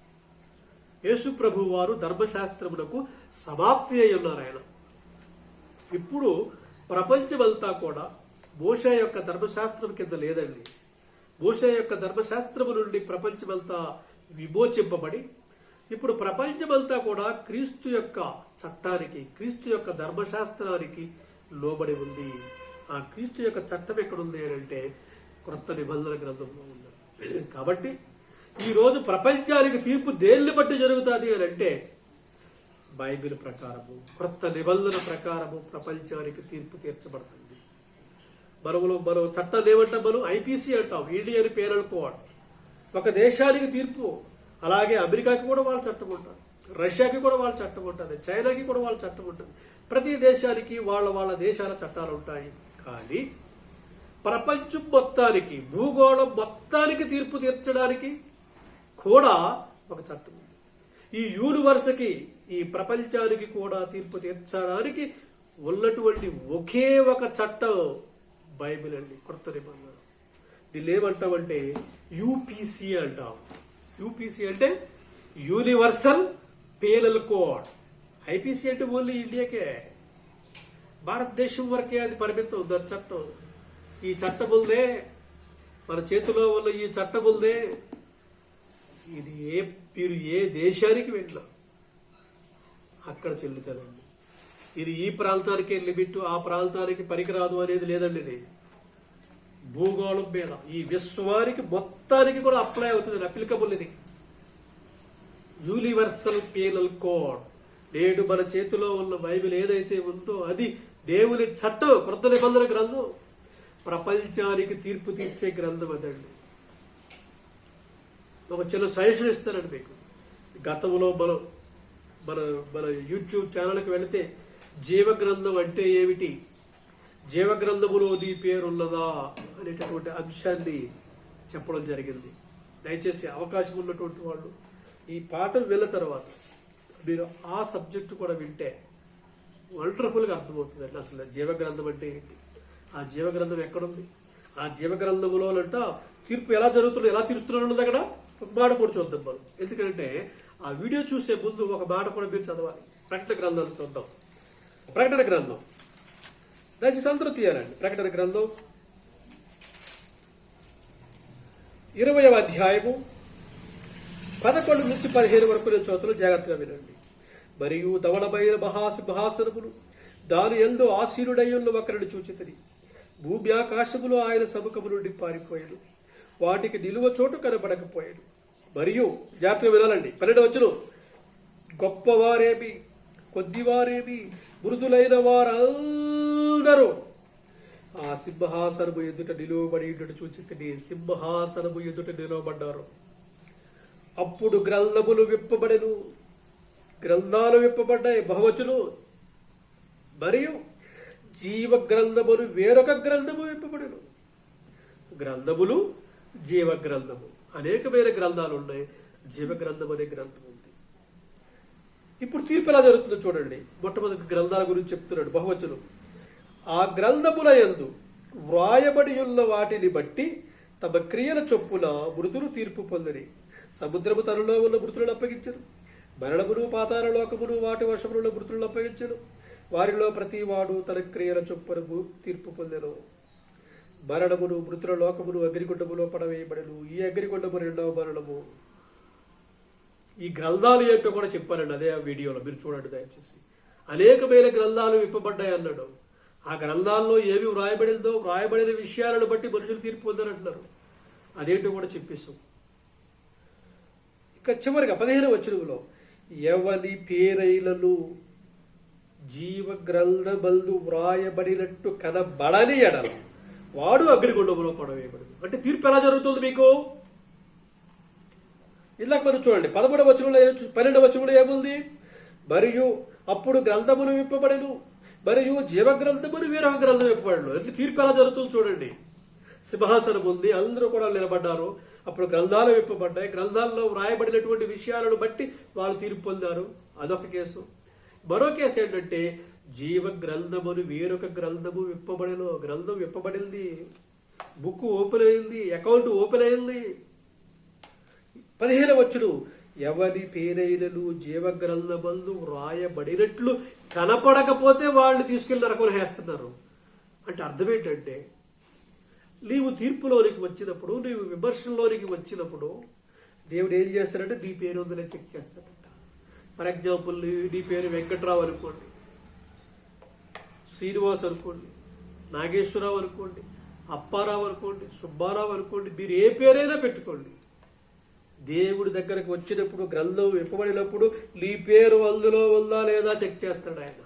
యేసు ప్రభువు వారు ధర్మశాస్త్రమునకు సమాప్తి అయి ఉన్నారు ఆయన. ఇప్పుడు ప్రపంచమంతా కూడా మోషే యొక్క ధర్మశాస్త్రం కింద లేదండి. మోషే యొక్క ధర్మశాస్త్రము నుండి ప్రపంచమంతా విమోచింపబడి ఇప్పుడు ప్రపంచమంతా కూడా క్రీస్తు యొక్క చట్టానికి, క్రీస్తు యొక్క ధర్మశాస్త్రానికి లోబడి ఉంది. ఆ క్రీస్తు యొక్క చట్టం ఎక్కడుంది అని అంటే క్రొత్త నిబంధన గ్రంథంలో ఉంది. కాబట్టి ఈరోజు ప్రపంచానికి తీర్పు దేన్ని బట్టి జరుగుతుంది అని అంటే బైబిల్ ప్రకారము, క్రొత్త నిబంధన ప్రకారము ప్రపంచానికి తీర్పు తీర్చబడుతుంది. మనం చట్టాలు ఏమంటాం? మనం ఐపీసీ అంటాం, ఇండియన్ పీనల్ కోడ్. ఒక దేశానికి తీర్పు, అలాగే అమెరికాకి కూడా వాళ్ళ చట్టం ఉంటుంది, రష్యాకి కూడా వాళ్ళ చట్టం ఉంటుంది, చైనాకి కూడా వాళ్ళ చట్టం ఉంటుంది. ప్రతి దేశానికి వాళ్ళ దేశాల చట్టాలు ఉంటాయి. కానీ ప్రపంచం మొత్తానికి, భూగోళం మొత్తానికి తీర్పు తీర్చడానికి కూడా ఒక చట్టం ఉంది. ఈ యూనివర్స్కి, ఈ ప్రపంచానికి కూడా తీర్పు తీర్చడానికి ఉన్నటువంటి ఒకే ఒక చట్టం బైబిల్ అండి, కొత్త నిబంధన. దీన్ని ఏమంటామంటే యూపీసీ అంటాం. యూపీసీ అంటే యూనివర్సల్ పీనల్ కోడ్. ఐపీసీ అంటే ఓన్లీ ఇండియాకే, భారతదేశం వరకే అది పరిమితం దాని చట్టం. ఈ చట్టం ఉందే, మన చేతిలో ఉన్న ఈ చట్టం ఉందే, ఇది మీరు ఏ దేశానికి వెళ్ళినా అక్కడ చెల్లుతుందండి. ఇది ఈ ప్రాంతానికే లిమిట్, ఆ ప్రాంతానికి పనికిరాదు అనేది లేదండి. ఇది భూగోళం మీద ఈ విశ్వానికి మొత్తానికి కూడా అప్లై అవుతుంది, అప్లికబుల్. ఇది యూనివర్సల్ పీనల్ కోడ్. నేడు మన చేతిలో ఉన్న బైబిల్ ఏదైతే ఉందో అది దేవుని చట్టం, క్రొత్త నిబంధన గ్రంథం, ప్రపంచానికి తీర్పు తీర్చే గ్రంథం అదండి. ఒక చిన్న సజెషన్ ఇస్తానండి మీకు. గతంలో మన యూట్యూబ్ ఛానల్కి వెళితే జీవగ్రంథం అంటే ఏమిటి, జీవగ్రంథములో నీ పేరున్నదా అనేటటువంటి అంశాన్ని చెప్పడం జరిగింది. దయచేసి అవకాశం ఉన్నటువంటి వాళ్ళు ఈ పాఠం విన్న తర్వాత మీరు ఆ సబ్జెక్టు కూడా వింటే వండర్ఫుల్గా అర్థమవుతుంది. అసలు జీవగ్రంథం అంటే ఏంటి, ఆ జీవగ్రంథం ఎక్కడుంది, ఆ జీవగ్రంథములోనంట తీర్పు ఎలా జరుగుతుందో, ఎలా తీరుస్తున్నది అక్కడ ఒక మాట కూడా చూద్దాం మనం. ఎందుకంటే ఆ వీడియో చూసే ముందు ఒక మాట కూడా మీరు చదవాలి. ప్రకటన గ్రంథాలు చూద్దాం. ప్రకటన గ్రంథం దయచేసి అందరూ తీయాలండి. ప్రకటన గ్రంథం 20వ అధ్యాయము 11 నుంచి 15 వరకు నేను చదువుతున్న జాగ్రత్తగా వినండి. మరియు ధవళమైన మహాసింహాసనములు దాని యందు ఆసీనుడై ఉన్న ఒకరిని చూచితిని. భూమి ఆకాశములు ఆయన సముఖము నుండి పారిపోయాను, వాటికి నిలువ చోటు కనబడకపోయాను. మరియు జాగ్రత్తగా వినాలండి. 12వ వచనం, గొప్పవారేమి కొద్దివారేమి మృదులైన వారందరూ ఆ సింహాసనము ఎదుట నిలువబడి చూచితిని. సింహాసనము ఎదుట నిలవబడ్డారు. అప్పుడు గ్రంథములు విప్పబడెను. గ్రంథాలు విప్పబడ్డాయి, బహువచనం. మరియు జీవ గ్రంథములు వేరొక గ్రంథము విప్పబడెను. గ్రంథములు, జీవ గ్రంథము, అనేకమైన గ్రంథాలు ఉన్నాయి. జీవ గ్రంథం అనే గ్రంథం ఉంది. ఇప్పుడు తీర్పు ఎలా జరుగుతుందో చూడండి. మొట్టమొదటి గ్రంథాల గురించి చెప్తున్నాడు, బహువచనం. ఆ గ్రంథముల యందు వ్రాయబడి ఉన్న వాటిని బట్టి తమ క్రియల చొప్పున మృతులు తీర్పు పొందిరి. సముద్రము తనలో ఉన్న మృతులను అప్పగించరు. మరణమును, పాతాళ లోకమును వాటి వశములో మృతులను అప్పగించను. వారిలో ప్రతి వాడు తన క్రియల చొప్పున తీర్పు పొందెను. మరణమును, మృతుల లోకమును అగ్నిగుండములో పడవేయబడెను. ఈ అగ్నిగుండము రెండవ మరణము. ఈ గ్రంథాలు ఏంటో కూడా చెప్పానండి అదే ఆ వీడియోలో, మీరు చూడండి దయచేసి. అనేకమైన గ్రంథాలు విప్పబడ్డాయి అన్నాడు. ఆ గ్రంథాల్లో ఏమి వ్రాయబడిందో, వ్రాయబడిన విషయాలను బట్టి మనుషులు తీర్పు పొందారంటున్నారు. అదేంటో కూడా చెప్పేశాం. ఇక చివరిగా 15వ వచనంలో, ఎవని పేరైలను జీవ గ్రంథమందు వ్రాయబడినట్టు కనబడని ఎడల వాడు అగ్నిగుండంలో పడవేయబడు. అంటే తీర్పు ఎలా జరుగుతుంది మీకు? ఇందాక మనం చూడండి 11వ వచనంలో, 12వ వచనంలో ఏముంది? మరియు అప్పుడు గ్రంథములు విప్పబడెను, మరియు జీవ గ్రంథములు వేరొక గ్రంథం విప్పబడెను. అంటే తీర్పు ఎలా జరుగుతుంది చూడండి. సింహాసనం ఉంది, అందరూ కూడా నిలబడ్డారు. అప్పుడు గ్రంథాలు విప్పబడ్డాయి. గ్రంథాల్లో వ్రాయబడినటువంటి విషయాలను బట్టి వాళ్ళు తీర్పు పొందారు. అదొక కేసు. మరో కేసు ఏంటంటే జీవ గ్రంథమును వేరొక గ్రంథము విప్పబడెను. గ్రంథం విప్పబడింది, బుక్ ఓపెన్ అయింది, అకౌంట్ ఓపెన్ అయింది. 15వ వచనం, ఎవరి పేరైనను జీవ గ్రంథమందు వ్రాయబడినట్లు కనపడకపోతే వాళ్ళు తీసుకెళ్లి నరకం వేస్తున్నారు. అంటే అర్థం ఏంటంటే, నీవు తీర్పులోనికి వచ్చినప్పుడు, నీవు విమర్శల్లోనికి వచ్చినప్పుడు దేవుడు ఏం చేస్తాడంటే నీ పేరు ఉందని చెక్ చేస్తాడంట. ఫర్ ఎగ్జాంపుల్, నీ పేరు వెంకట్రావు అనుకోండి, శ్రీనివాస్ అనుకోండి, నాగేశ్వరరావు అనుకోండి, అప్పారావు అనుకోండి, సుబ్బారావు అనుకోండి, మీరు ఏ పేరైనా పెట్టుకోండి. దేవుడి దగ్గరకు వచ్చినప్పుడు, గ్రంథం విప్పబడినప్పుడు నీ పేరు అందులో ఉందా లేదా చెక్ చేస్తాడు ఆయన.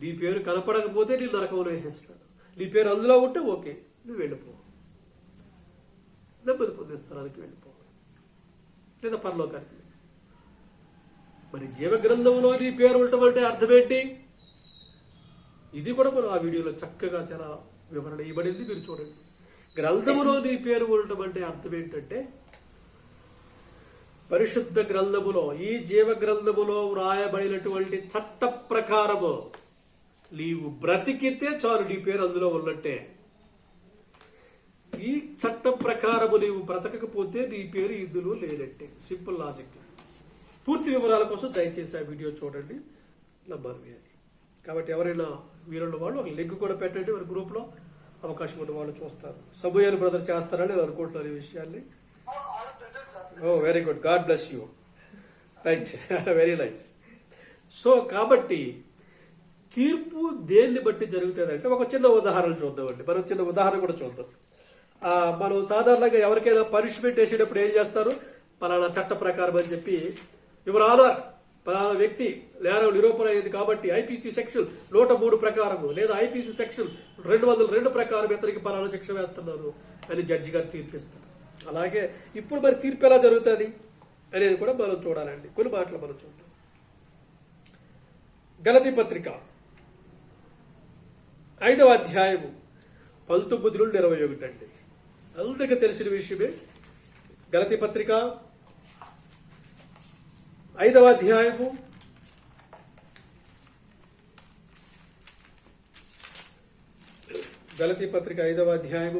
నీ పేరు కనపడకపోతే నీ నరకంలో వేసేస్తాడు. నీ పేరు అందులో ఉంటే ఓకే, నువ్వు వెళ్ళిపో, నెమ్మది పొందే స్థలానికి వెళ్ళిపో, లేదా పరలోకానికి. మరి జీవ గ్రంథంలో నీ పేరు ఉండటం అంటే అర్థం ఏంటి? ఇది కూడా మనం ఆ వీడియోలో చక్కగా చాలా వివరణ ఇవ్వబడింది, మీరు చూడండి. గ్రంథములో నీ పేరు ఉండటం అంటే అర్థం ఏంటంటే, పరిశుద్ధ గ్రంథములో, ఈ జీవ గ్రంథములో వ్రాయబడినటువంటి చట్ట ప్రకారము నీవు బ్రతికితే చాలు, నీ పేరు అందులో ఉన్నట్టే. ఈ చట్టం ప్రకారము నీవు బ్రతకకపోతే నీ పేరు ఇందులో లేనట్టే. Simple logic. పూర్తి వివరాల కోసం దయచేసి ఆ వీడియో చూడండి, నమ్మాలి అది. కాబట్టి ఎవరైనా వీరున్న వాళ్ళు ఒక లింక్ కూడా పెట్టండి, మన గ్రూప్లో అవకాశం ఉన్న వాళ్ళు చూస్తారు. సమూహలు బ్రదర్ చేస్తారని నేను అనుకుంటున్నాను ఈ విషయాన్ని. Oh very good, God bless you. Right, very nice. So కాబట్టి తీర్పు దేన్ని బట్టి జరుగుతుంది అంటే, ఒక చిన్న ఉదాహరణ చూద్దామండి. మనం చిన్న ఉదాహరణ కూడా చూద్దాం. మనం సాధారణంగా ఎవరికైనా పనిష్మెంట్ వేసేటప్పుడు ఏం చేస్తారు? పలానా చట్ట ప్రకారం అని చెప్పి, యువర్ ఆనర్ పలానా వ్యక్తి నేరం నిరూపణ అయింది కాబట్టి ఐపీసీ సెక్షన్ 103 ప్రకారము లేదా ఐపీసీ సెక్షన్ 202 ప్రకారం ఇతనికి పలానా శిక్ష వేస్తున్నారు అని జడ్జి గారు తీర్పిస్తారు. అలాగే ఇప్పుడు మరి తీర్పు ఎలా జరుగుతుంది అనేది కూడా మనం చూడాలండి. కొన్ని మాటలు మనం చూద్దాం. గలతీ పత్రిక 5వ అధ్యాయము 19 నుండి 21 అండి. అందరికీ తెలిసిన విషయమే. గలతీ పత్రిక 5వ అధ్యాయము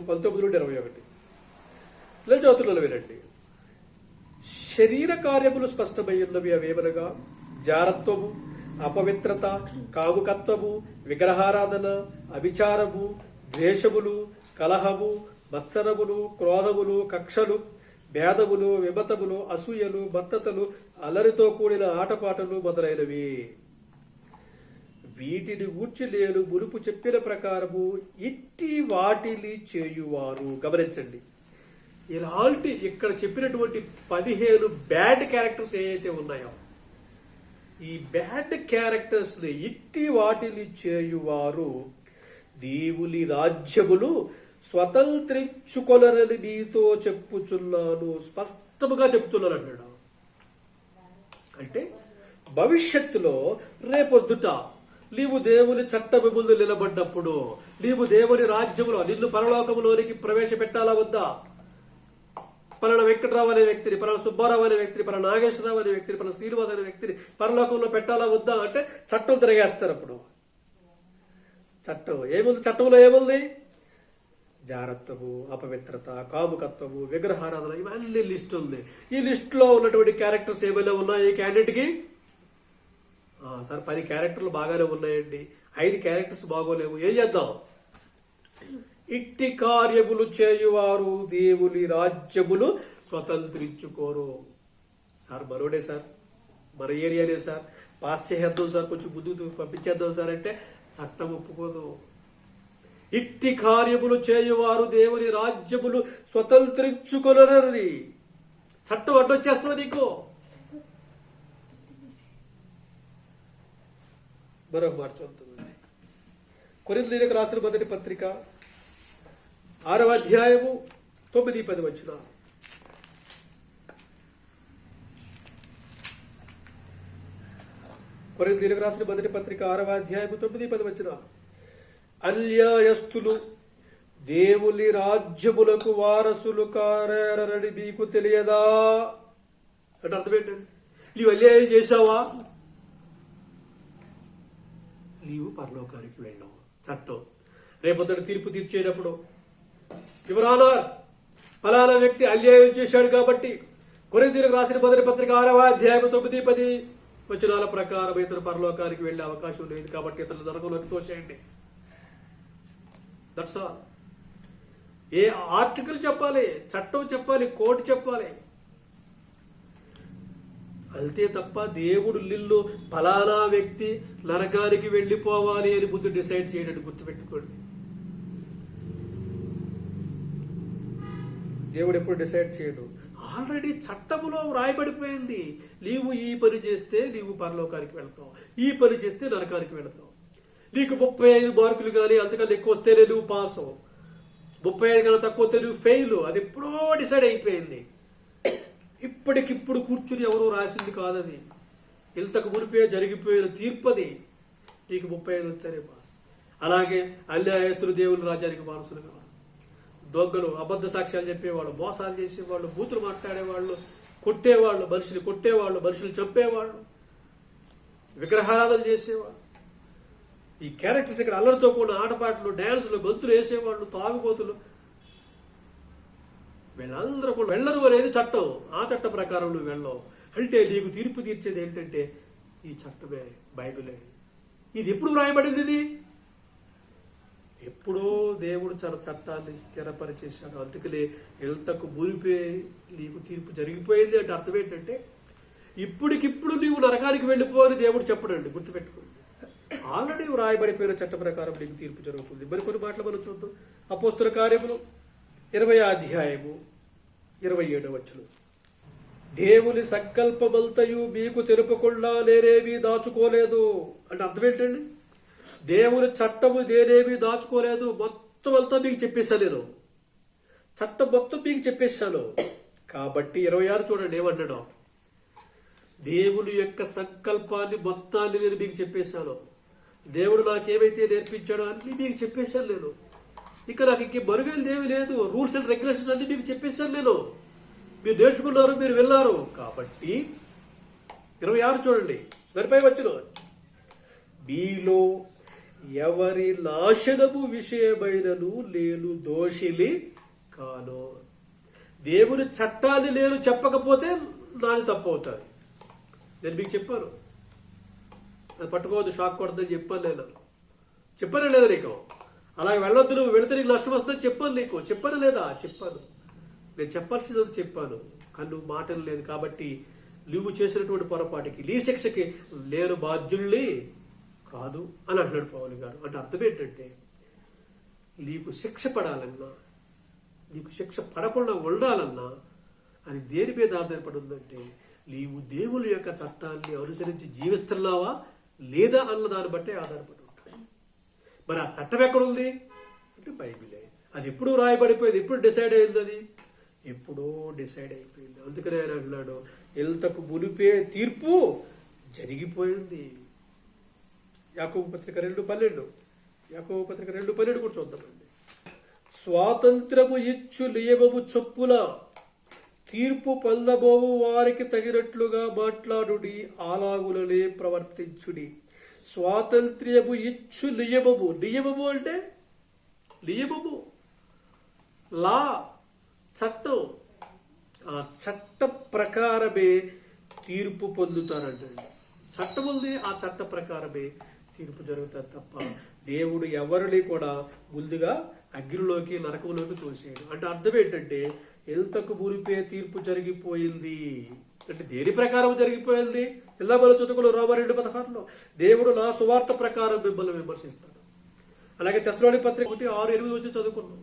19 నుండి 21. ఇలా చదువుతున్న వినండి. శరీర కార్యములు స్పష్టమై ఉన్నవి అవేమనగా జారత్వము, అపవిత్రత, కాముకత్వము, విగ్రహారాధన, అభిచారము, ద్వేషములు, కలహము, మత్సరములు, క్రోధములు, కక్షలు, భేదములు, విమతములు, అసూయలు, మత్తతలు, అల్లరితో కూడిన ఆటపాటలు మొదలైనవి. వీటిని గూర్చి నేను మునుపు చెప్పిన ప్రకారము ఇట్టి వాటిని చేయువారు. గమనించండి, ఇలాంటి ఇక్కడ చెప్పినటువంటి 15 బ్యాడ్ క్యారెక్టర్స్ ఏవైతే ఉన్నాయో, ఈ బ్యాడ్ క్యారెక్టర్స్ ని ఇట్టి వాటిని చేయువారు దేవుని రాజ్యములు స్వతంత్రించుకొనరని మీతో చెప్పుచున్నాను. స్పష్టముగా చెప్తున్నాను అన్నాడు. అంటే భవిష్యత్తులో రేపొద్దుట నీవు దేవుని చట్టము ముందు నిలబడ్డప్పుడు, నీవు దేవుని రాజ్యములో నిన్ను పరలోకములోనికి ప్రవేశపెట్టాలా వద్దా? పలానా వెంకటరావు అనే వ్యక్తిని, పలానా సుబ్బారావు అనే వ్యక్తిని, పలానా నాగేశ్వరరావు అనే వ్యక్తిని, పలానా శ్రీనివాస్ అనే వ్యక్తిని పరలోకంలో పెట్టాలా వద్దా అంటే చట్టం తిరగేస్తారు. అప్పుడు చట్టం ఏముంది? చట్టంలో ఏముంది? జారత్వము, అపవిత్రత, కాముకత్వము, విగ్రహారాధన, ఇవన్నీ లిస్ట్ ఉంది. ఈ లిస్టులో ఉన్నటువంటి క్యారెక్టర్స్ ఏమైనా ఉన్నాయి ఈ క్యాండిడేట్కి? సార్ 10 క్యారెక్టర్లు బాగానే ఉన్నాయండి, 5 క్యారెక్టర్స్ బాగోలేవు, ఏం చేద్దాం? ఇట్టి కార్యములు చేయువారు దేవుని రాజ్యములు స్వతంత్రించుకోరు. సార్ మరోడే సార్, మన ఏరియానే సార్, పాస్ చేసేద్దాం సార్, కొంచెం ముందుకు పంపించేద్దాం సార్ అంటే చట్టం ఒప్పుకోదు. ఇట్టి కార్యములు చేయువారు దేవుని రాజ్యములు స్వతంత్రించుకొనరని చట్టం అడ్డొచ్చేస్తుంది నీకు. మరొక మాట చదువుతుంది. కొరింథీయులకు రాసిన మొదటి పత్రిక 6వ అధ్యాయము 9-10 వచనాలు. కొరింథీయులకు రాసిన మొదటి పత్రిక 6వ అధ్యాయము 9-10 వచనాలు. అన్యాయస్తులు దేవుని రాజ్యములకు వారసులు కారని మీకు తెలియదా? అంటే అర్థం ఏంటండి? నీవు అన్యాయం చేశావా, నీవు పరలోకానికి వెళ్ళావు. చట్టం రేపొద్దు తీర్పు తీర్చేటప్పుడు యువరానా ఫలానా వ్యక్తి అన్యాయం చేశాడు కాబట్టి కొరింథీయులకు రాసిన మొదటి పత్రిక 6వ అధ్యాయం 9-10 వచనాల ప్రకారం ఇతను పరలోకానికి వెళ్ళే అవకాశం లేదు కాబట్టి ఇతను నరకంలోకి తోసేయండి. That's all. ఏ ఆర్టికల్ చెప్పాలి, చట్టం చెప్పాలి, కోర్టు చెప్పాలి, అంతే తప్ప దేవుడు నిన్ను ఫలానా వ్యక్తి నరకానికి వెళ్ళిపోవాలి అని ముందు డిసైడ్ చేయడానికి గుర్తుపెట్టుకోండి. దేవుడు ఎప్పుడు డిసైడ్ చేయడు. ఆల్రెడీ చట్టములో వ్రాయబడిపోయింది. నీవు ఈ పని చేస్తే నీవు పరలోకానికి వెళ్తావు, ఈ పని చేస్తే నరకానికి వెళతావు. నీకు 35 మార్కులు కానీ అంతకన్నా ఎక్కువ వస్తేనే నువ్వు పాస్ అవు, 35 కన్నా తక్కువ వస్తే నువ్వు ఫెయిల్. అది ఎప్పుడో డిసైడ్ అయిపోయింది. ఇప్పటికిప్పుడు కూర్చుని ఎవరూ రాసింది కాదది. ఇంతకు మునిపే జరిగిపోయిన తీర్పది. నీకు 35 వస్తేనే పాస్. అలాగే అన్యాయస్తులు దేవుని రాజ్యానికి వారసులు కావాలి. దొంగలు, అబద్ధ సాక్ష్యాలు చెప్పేవాళ్ళు, మోసాలు చేసేవాళ్ళు, బూతులు మాట్లాడేవాళ్ళు, కొట్టేవాళ్ళు, మనుషులు కొట్టేవాళ్ళు, మనుషులు చంపేవాళ్ళు, విగ్రహారాధన చేసేవాళ్ళు, ఈ క్యారెక్టర్స్ ఇక్కడ అల్లరితో కూడిన ఆటపాటలు, డ్యాన్సులు, గొంతులు వేసేవాళ్ళు, తాగుబోతులు, వీళ్ళందరూ కూడా వెళ్ళరు అనేది చట్టం. ఆ చట్ట ప్రకారం నువ్వు వెళ్ళవు అంటే నీకు తీర్పు తీర్చేది ఏంటంటే ఈ చట్టమే, బైబిలే. ఇది ఎప్పుడు వ్రాయబడింది? ఇది ఎప్పుడో దేవుడు చట్టాన్ని స్థిరపరిచేశాడు. అందుకనే ఎంతకు మునిపే నీకు తీర్పు జరిగిపోయింది అంటే అర్థం ఏంటంటే ఇప్పటికిప్పుడు నీవు నరకానికి వెళ్ళిపోని దేవుడు చెప్పడండి, గుర్తుపెట్టుకోండి. ఆల్రెడీ వ్రాయబడిపోయిన చట్ట ప్రకారం నీకు తీర్పు జరుగుతుంది. మరికొన్ని మాటలు మనం చూద్దాం. అపోస్తుల కార్యములు 20వ అధ్యాయము 27వ వచనం. దేవుని సంకల్పమంతయు మీకు తెలుపకుండా నేనేమీ దాచుకోలేదు అంటే అర్థం ఏంటండి? దేవుని చట్టము నేనేమీ దాచుకోలేదు, మొత్తం అంతా మీకు చెప్పేశాను. నేను చట్టం మొత్తం మీకు చెప్పేశాను. కాబట్టి 26 చూడండి ఏమన్నాడు? దేవుని యొక్క సంకల్పాన్ని మొత్తాన్ని నేను మీకు చెప్పేశాను. దేవుడు నాకేమైతే నేర్పించాడో అన్ని మీకు చెప్పేశాను నేను. ఇక నాకు ఇంక మరుగైనది ఏమీ లేదు. రూల్స్ అండ్ రెగ్యులేషన్స్ అన్ని మీకు చెప్పేశాను నేను. మీరు నేర్చుకున్నారు, మీరు వెళ్ళారు. కాబట్టి 26 చూడండి, దానిపై వచ్చిన మీలో ఎవరి నాశనము విషయమైనను నేను దోషిని కాను. దేవుని చట్టాన్ని నేను చెప్పకపోతే నాది తప్పు అవుతుంది. నేను మీకు చెప్పాను, అది పట్టుకోవద్దు, షాక్ కొడుతుందని చెప్పాను. నేను చెప్పాను లేదా నీకు? అలాగే వెళ్ళొద్దు, నువ్వు వెళితే నీకు నష్టం వస్తుందని చెప్పాను నీకు. చెప్పాను లేదా? చెప్పాను. నేను చెప్పాల్సింది చెప్పాను, కానీ నువ్వు మాటలు లేదు. కాబట్టి నువ్వు చేసినటువంటి పొరపాటుకి, నీ శిక్షకి నేను బాధ్యుల్ని కాదు అని అంటున్నాడు పౌలు గారు. అంటే అర్థం ఏంటంటే నీకు శిక్ష పడాలన్నా, నీకు శిక్ష పడకుండా ఉండాలన్నా అది దేని మీద ఆధారపడి ఉందంటే నీవు దేవుని యొక్క చట్టాన్ని అనుసరించి జీవిస్తున్నావా లేదా అన్న దాన్ని బట్టే ఆధారపడి ఉంటాయి. మరి ఆ చట్టం ఎక్కడుంది అంటే బైబిలే. అది ఎప్పుడు రాయబడిపోయింది, ఎప్పుడు డిసైడ్ అయింది, అది ఎప్పుడో డిసైడ్ అయిపోయింది. అందుకనే ఆయన అంటున్నాడు, ఇంతకు మునిపే తీర్పు జరిగిపోయింది. యాకోబు పత్రిక 2:12, యాకోబు పత్రిక 2:12 కూడా చూద్దామండి. స్వాతంత్రము ఇచ్చు నియమము చొప్పున తీర్పు పొందబోవు వారికి తగినట్లుగా మాట్లాడుడి, అలాగులనే ప్రవర్తించుడి. స్వాతంత్ర్యము ఇచ్చు నియమము, నియమము అంటే నియమము, లా, చట్టం. ఆ చట్ట ప్రకారమే తీర్పు పొందుతారండి. చట్టం ఉంది, ఆ చట్ట ప్రకారమే తీర్పు జరుగుతుంది తప్ప దేవుడు ఎవరిని కూడా ముందుగా అగ్నిలోకి నరకంలోకి తోసేయడు. అంటే అర్థం ఏంటంటే, ఎంతకు మునిపే తీర్పు జరిగిపోయింది అంటే దేని ప్రకారం జరిగిపోయింది? ఇలా మన చదువుకున్న రోమా 2:16 దేవుడు నా సువార్త ప్రకారం మిమ్మల్ని విమర్శిస్తాడు. అలాగే తెస్సలోనికీ పత్రిక 1:6-8 వచ్చి చదువుకున్నాం.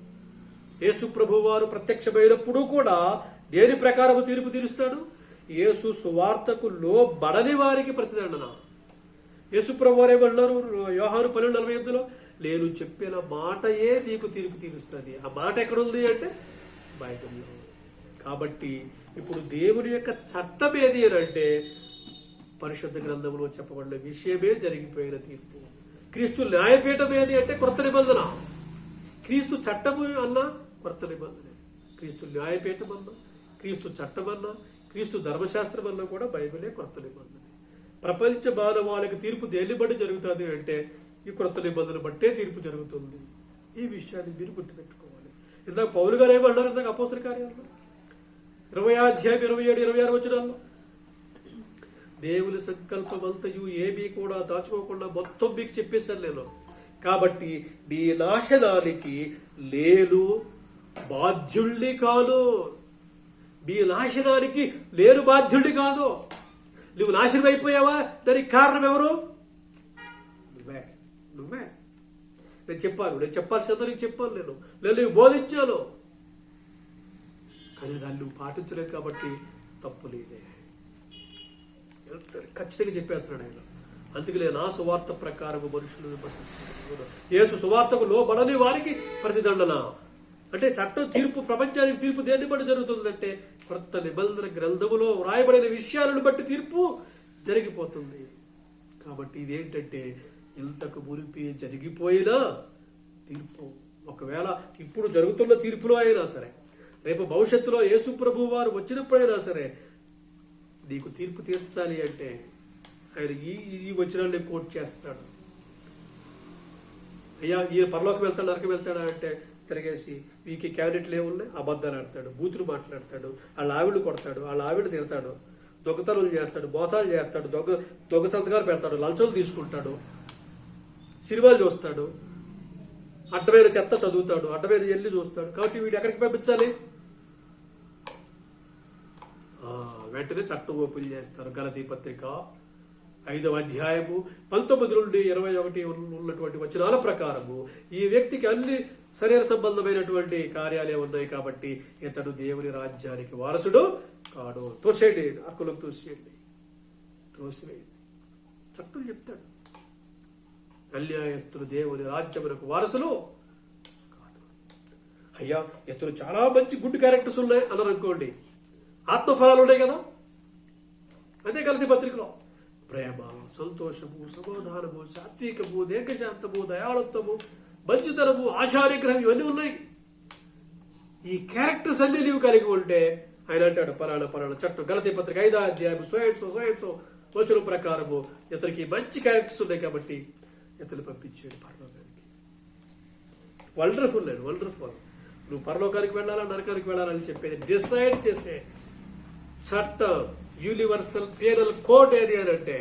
యేసు ప్రభు వారు ప్రత్యక్షమైనప్పుడు కూడా దేని ప్రకారం తీర్పు తీరుస్తాడు? యేసు సువార్తకు లోబడని వారికి ప్రతిదండన. యేసు ప్రభు వారు ఏమన్నారు యోహాను 12:48, నేను చెప్పిన మాటయే నీకు తీర్పు తీరుస్తుంది. ఆ మాట ఎక్కడుంది అంటే బైబిల్లో. కాబట్టి ఇప్పుడు దేవుని యొక్క చట్టం ఏది అని అంటే పరిశుద్ధ గ్రంథంలో చెప్పబడిన విషయమే జరిగిపోయిన తీర్పు. క్రీస్తు న్యాయపీఠం ఏది అంటే కొత్త నిబంధన. క్రీస్తు చట్టము అన్నా కొత్త నిబంధన, క్రీస్తు న్యాయపీఠం అన్నా, క్రీస్తు చట్టం అన్నా, క్రీస్తు ధర్మశాస్త్రం అన్నా కూడా బైబిలే కొత్త నిబంధన. ప్రపంచ మానవాళికి తీర్పు దేన్ని బట్టి జరుగుతుంది అంటే ఈ కొత్త నిబంధన బట్టే తీర్పు జరుగుతుంది. ఈ విషయాన్ని మీరు గుర్తుపెట్టుకోవాలి. ఇందాక పౌలు గారు ఏమన్నారు? ఇందాక అపోస్తల కార్యాల్లో 20:27-26 వచనాల్లో దేవుని సంకల్పమంతయు ఏమీ కూడా దాచుకోకుండా మొత్తం మీకు చెప్పేశాను నేను. కాబట్టి మీ నాశనానికి నేను బాధ్యుల్ని కాదు. మీ నాశనానికి నేను బాధ్యుల్ని కాదు. నువ్వు నాశనం అయిపోయావా? దానికి కారణం ఎవరు? నువ్వే. నేను చెప్పాల్సిన నీకు చెప్పాను, నేను నీకు బోధించాను, కానీ దాన్ని నువ్వు పాటించలేదు కాబట్టి తప్పు లేదే. ఖచ్చితంగా చెప్పేస్తున్నాడు ఆయన. అందుకనే నా సువార్త ప్రకారం మనుషులు విమర్శిస్తున్నారు. యేసు సువార్తకు లోబడని వారికి ప్రతిదండన. అంటే చట్టం తీర్పు, ప్రపంచానికి తీర్పు దేన్ని బట్టి జరుగుతుందంటే కొత్త నిబంధన గ్రంథములో వ్రాయబడిన విషయాలను బట్టి తీర్పు జరిగిపోతుంది. కాబట్టి ఇదేంటంటే ఇంతకు మునిపి జరిగిపోయినా తీర్పు. ఒకవేళ ఇప్పుడు జరుగుతున్న తీర్పులో అయినా సరే, రేపు భవిష్యత్తులో యేసు ప్రభు వారు వచ్చినప్పుడైనా సరే నీకు తీర్పు తీర్చాలి అంటే ఆయన ఈ వచనాన్ని కోట్ చేస్తాడు. అయ్యా ఈయన పరలోకి వెళ్తాడు, నరకం వెళ్తాడా అంటే తిరిగేసి వీకి క్యాబినెట్లు ఏమున్నాయి, అబద్ధాలు ఆడతాడు, బూతులు మాట్లాడతాడు, వాళ్ళ ఆవిళ్ళు కొడతాడు, వాళ్ళ ఆవిళ్ళు తిడతాడు, దొంగతనాలు చేస్తాడు, మోసాలు చేస్తాడు, దొంగ సంతకాలు పెడతాడు, లంచాలు తీసుకుంటాడు, సినిమాలు చూస్తాడు, అడ్డమైన చెత్త చదువుతాడు, అడ్డమైన ఎల్లి చూస్తాడు. కాబట్టి వీడు ఎక్కడికి పంపించాలి? వెంటనే చట్టం ఓపెన్ చేస్తారు. గలతీ పత్రిక 5వ అధ్యాయము 19 నుండి 21 ఉన్నటువంటి వచనాల ప్రకారము ఈ వ్యక్తికి అన్ని శరీర సంబంధమైనటువంటి కార్యాలే ఉన్నాయి కాబట్టి ఇతడు దేవుని రాజ్యానికి వారసుడు కాడు. తోసేయండి, అర్కులకు తోసేయండి, తోసివేయండి. చట్టం చెప్తాడు అన్యాయస్తులు దేవుని రాజ్యమునకు వారసులు కాదు. అయ్యా ఇతను చాలా మంచి గుడ్ క్యారెక్టర్స్ ఉన్నాయి అన్నారు అనుకోండి, ఆత్మఫలాలు ఉన్నాయి కదా. అదే గలతీ పత్రికలో ప్రేమ, సంతోషము, సమాధానము, సాత్వికము, దీర్ఘశాంతము, దయాళత్వము, మంచితనము, ఆశానిగ్రహం ఇవన్నీ ఉన్నాయి. ఈ క్యారెక్టర్స్ అన్ని నీవు కలిగి ఉంటే ఆయన అంటాడు పలానా చట్టం. గలతీ పత్రిక 5వ అధ్యాయం సో వచనం ప్రకారము ఇతనికి మంచి క్యారెక్టర్స్ ఉన్నాయి కాబట్టి ఇతను పంపించాడు పరలోకానికి. వండర్ఫుల్. నువ్వు పరలోకానికి వెళ్ళాలా నరకానికి వెళ్ళాలని చెప్పేది డిసైడ్ చేసే చట్టం, యూనివర్సల్ పీనల్ కోడ్ ఏది అని అంటే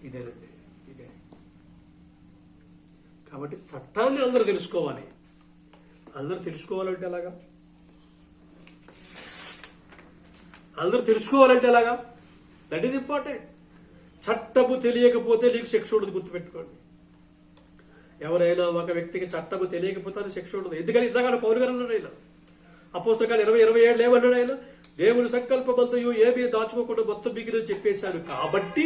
ఇదేనండి. ఇదే. కాబట్టి చట్టాన్ని అందరూ తెలుసుకోవాలి. అందరూ తెలుసుకోవాలంటే ఎలాగా? That is important. చట్టము తెలియకపోతే నీకు శిక్ష ఉండదు, గుర్తుపెట్టుకోండి. ఎవరైనా ఒక వ్యక్తికి చట్టము తెలియకపోతే శిక్ష ఉండదు. ఎందుకని ఇంతకాలం పౌరు గారు అన్నాడు ఆయన. అపోస్తల కార్యాలు 20:27 ఏమన్నాడు ఆయన? దేవుని సంకల్పమంతయు ఏమీ దాచుకోకుండా మొత్తం మిగిలిన చెప్పేశాను కాబట్టి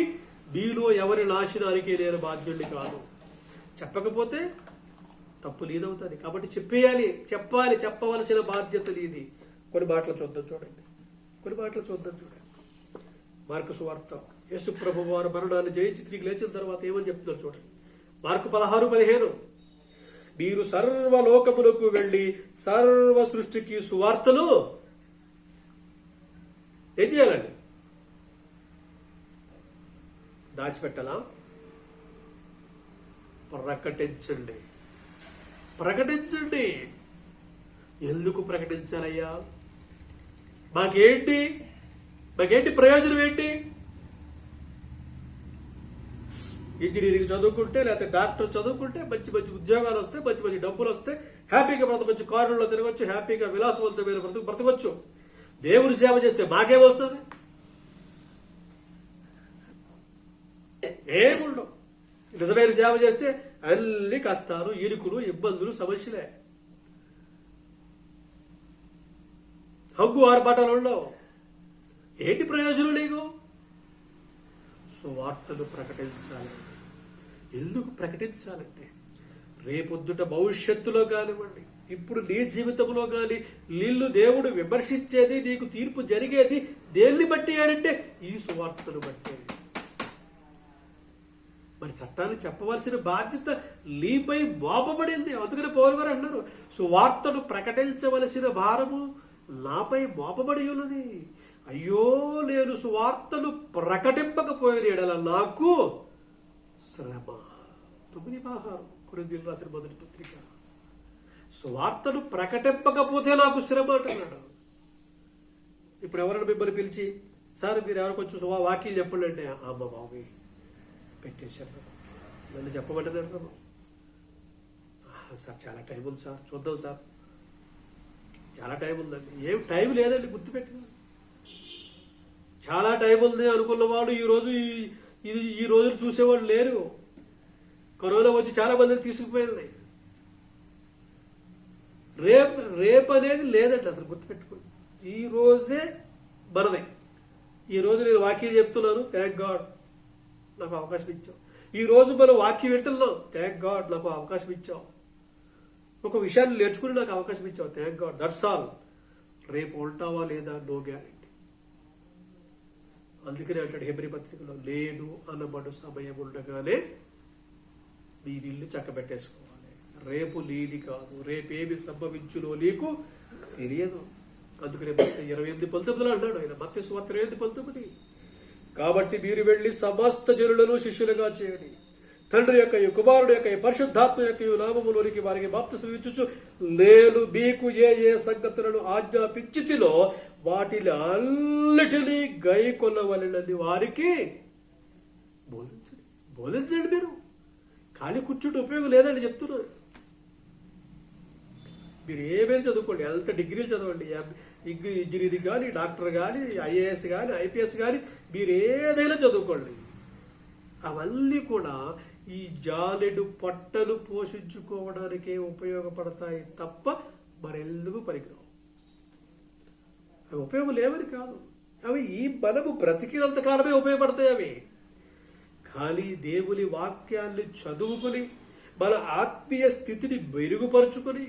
మీలో ఎవరి నాశనానికి నేను బాధ్యుడిని కాదు. చెప్పకపోతే తప్పు నీదవుతుంది. కాబట్టి చెప్పాలి, చెప్పవలసిన బాధ్యత నీది. కొన్ని మాటలు చూద్దాం చూడండి. మార్కు సువార్త, యేసు ప్రభు వారు మరణాన్ని జయించి తిరిగి లేచిన తర్వాత ఏమని చెప్తున్నారు చూడండి. మార్కు 16:15, మీరు సర్వలోకములకు వెళ్ళి సర్వ సృష్టికి సువార్తలు ఏం చేయాలండి? దాచిపెట్టాలా? ప్రకటించండి. ఎందుకు ప్రకటించాలయ్యా? మాకేంటి ప్రయోజనం ఏంటి? ఇంజనీరింగ్ చదువుకుంటే, లేకపోతే డాక్టర్ చదువుకుంటే మంచి మంచి ఉద్యోగాలు వస్తాయి, మంచి మంచి డబ్బులు వస్తాయి, హ్యాపీగా బ్రతకొచ్చు, కారులో తిరగచ్చు, హ్యాపీగా విలాసవంతమైన బ్రతకొచ్చు. దేవుని సేవ చేస్తే మాకేమొస్తుంది? ఏముండవు. నిజమైన సేవ చేస్తే అన్ని కష్టాలు, ఇరుకులు, ఇబ్బందులు, సమస్యలే. హగ్గు ఆర్భాటాలు ఉండవు. ఏంటి ప్రయోజనం నీకు? సువార్తలు ప్రకటించాలి. ఎందుకు ప్రకటించాలంటే రేపొద్దుట భవిష్యత్తులో కానివ్వండి, ఇప్పుడు నీ జీవితంలో కానీ నిన్ను దేవుడు విమర్శించేది, నీకు తీర్పు జరిగేది దేన్ని బట్టి అంటే ఈ సువార్తలు బట్టి. మరి చట్టాన్ని చెప్పవలసిన బాధ్యత నీపై మోపబడింది. అందుకని పౌలు గారు అంటున్నారు, సువార్తను ప్రకటించవలసిన భారము నాపై మోపబడి ఉన్నది. అయ్యో, నేను సువార్తను ప్రకటింపకపోయిన ఎడల నాకు శ్రమ. 9:16 కొరింథీయులకు రాసిన మొదటి పత్రిక. సువార్తను ప్రకటింపకపోతే నాకు శ్రమ అంటున్నాడు. ఇప్పుడు ఎవరైనా మిమ్మల్ని పిలిచి, సార్ మీరు ఎవరు కొంచెం వాక్యం చెప్పండి అంటే, అమ్మ బాబు పెట్టేశారు, నన్ను చెప్పమంటున్నారు సార్, చాలా టైం ఉంది సార్, చూద్దాం సార్, చాలా టైం ఉందండి. ఏం టైం లేదండి, గుర్తుపెట్టి. చాలా టైం ఉంది అనుకున్న వాళ్ళు ఈ రోజులు చూసేవాళ్ళు లేరు. కరోనా వచ్చి చాలా మందిని తీసుకుపోయింది. రేపు అనేది లేదండి, అసలు గుర్తుపెట్టుకోండి. ఈ రోజే మనదే. ఈ రోజు నేను వాక్యం చెప్తున్నాను, థ్యాంక్ గాడ్ నాకు అవకాశం ఇచ్చావు. ఈ రోజు మనం వాక్యం వింటున్నాం, థ్యాంక్ గాడ్ నాకు అవకాశం ఇచ్చావు. ఒక విషయాన్ని నేర్చుకుని నాకు అవకాశం ఇచ్చావు, థ్యాంక్ గాడ్, దట్స్ ఆల్. రేపు ఉంటావా లేదా నో గ్యారెంటీ. అందుకనే అంటాడు హెబ్రీ పత్రికలో, లేడు అనబడు సమయం ఉండగానే మీరు ఇల్లు చక్కబెట్టేసుకోవాలి. రేపు నీది కాదు, రేపేమి సంభవించునో నీకు తెలియదు. అందుకనే మత్తయి 28:19 అంటాడు ఆయన, మత్తయి సువార్త 28:19. కాబట్టి మీరు వెళ్ళి సమస్త జనులను శిష్యులుగా చేయండి, తండ్రి యొక్క కుమారుడు యొక్క పరిశుద్ధాత్మ యొక్క నామములోనికి వారికి బాప్తిసం ఇచ్చుచు, నేను మీకు ఏ ఏ సంగతులను ఆజ్ఞాపించితినో వాటిని అన్నిటినీ గైకొనవలెనని వారికి బోధించండి. మీరు ఖాళీ కూర్చుంటే ఉపయోగం లేదని చెప్తున్నారు. మీరు ఏమైనా చదువుకోండి, ఎంత డిగ్రీలు చదవండి, ఇంజనీరింగ్ కానీ, డాక్టర్ కానీ, ఐఏఎస్ కానీ, ఐపీఎస్ కానీ, మీరు ఏదైనా చదువుకోండి, అవన్నీ కూడా ఈ జాలెడు పొట్టలు పోషించుకోవడానికే ఉపయోగపడతాయి తప్ప మరెందుకు పనికిరావు. అవి ఉపయోగం లేవని కాదు, అవి ఈ మనము బ్రతికినంత కాలమే ఉపయోగపడతాయి అవి. కానీ దేవుని వాక్యాన్ని చదువుకొని మన ఆత్మీయ స్థితిని మెరుగుపరుచుకొని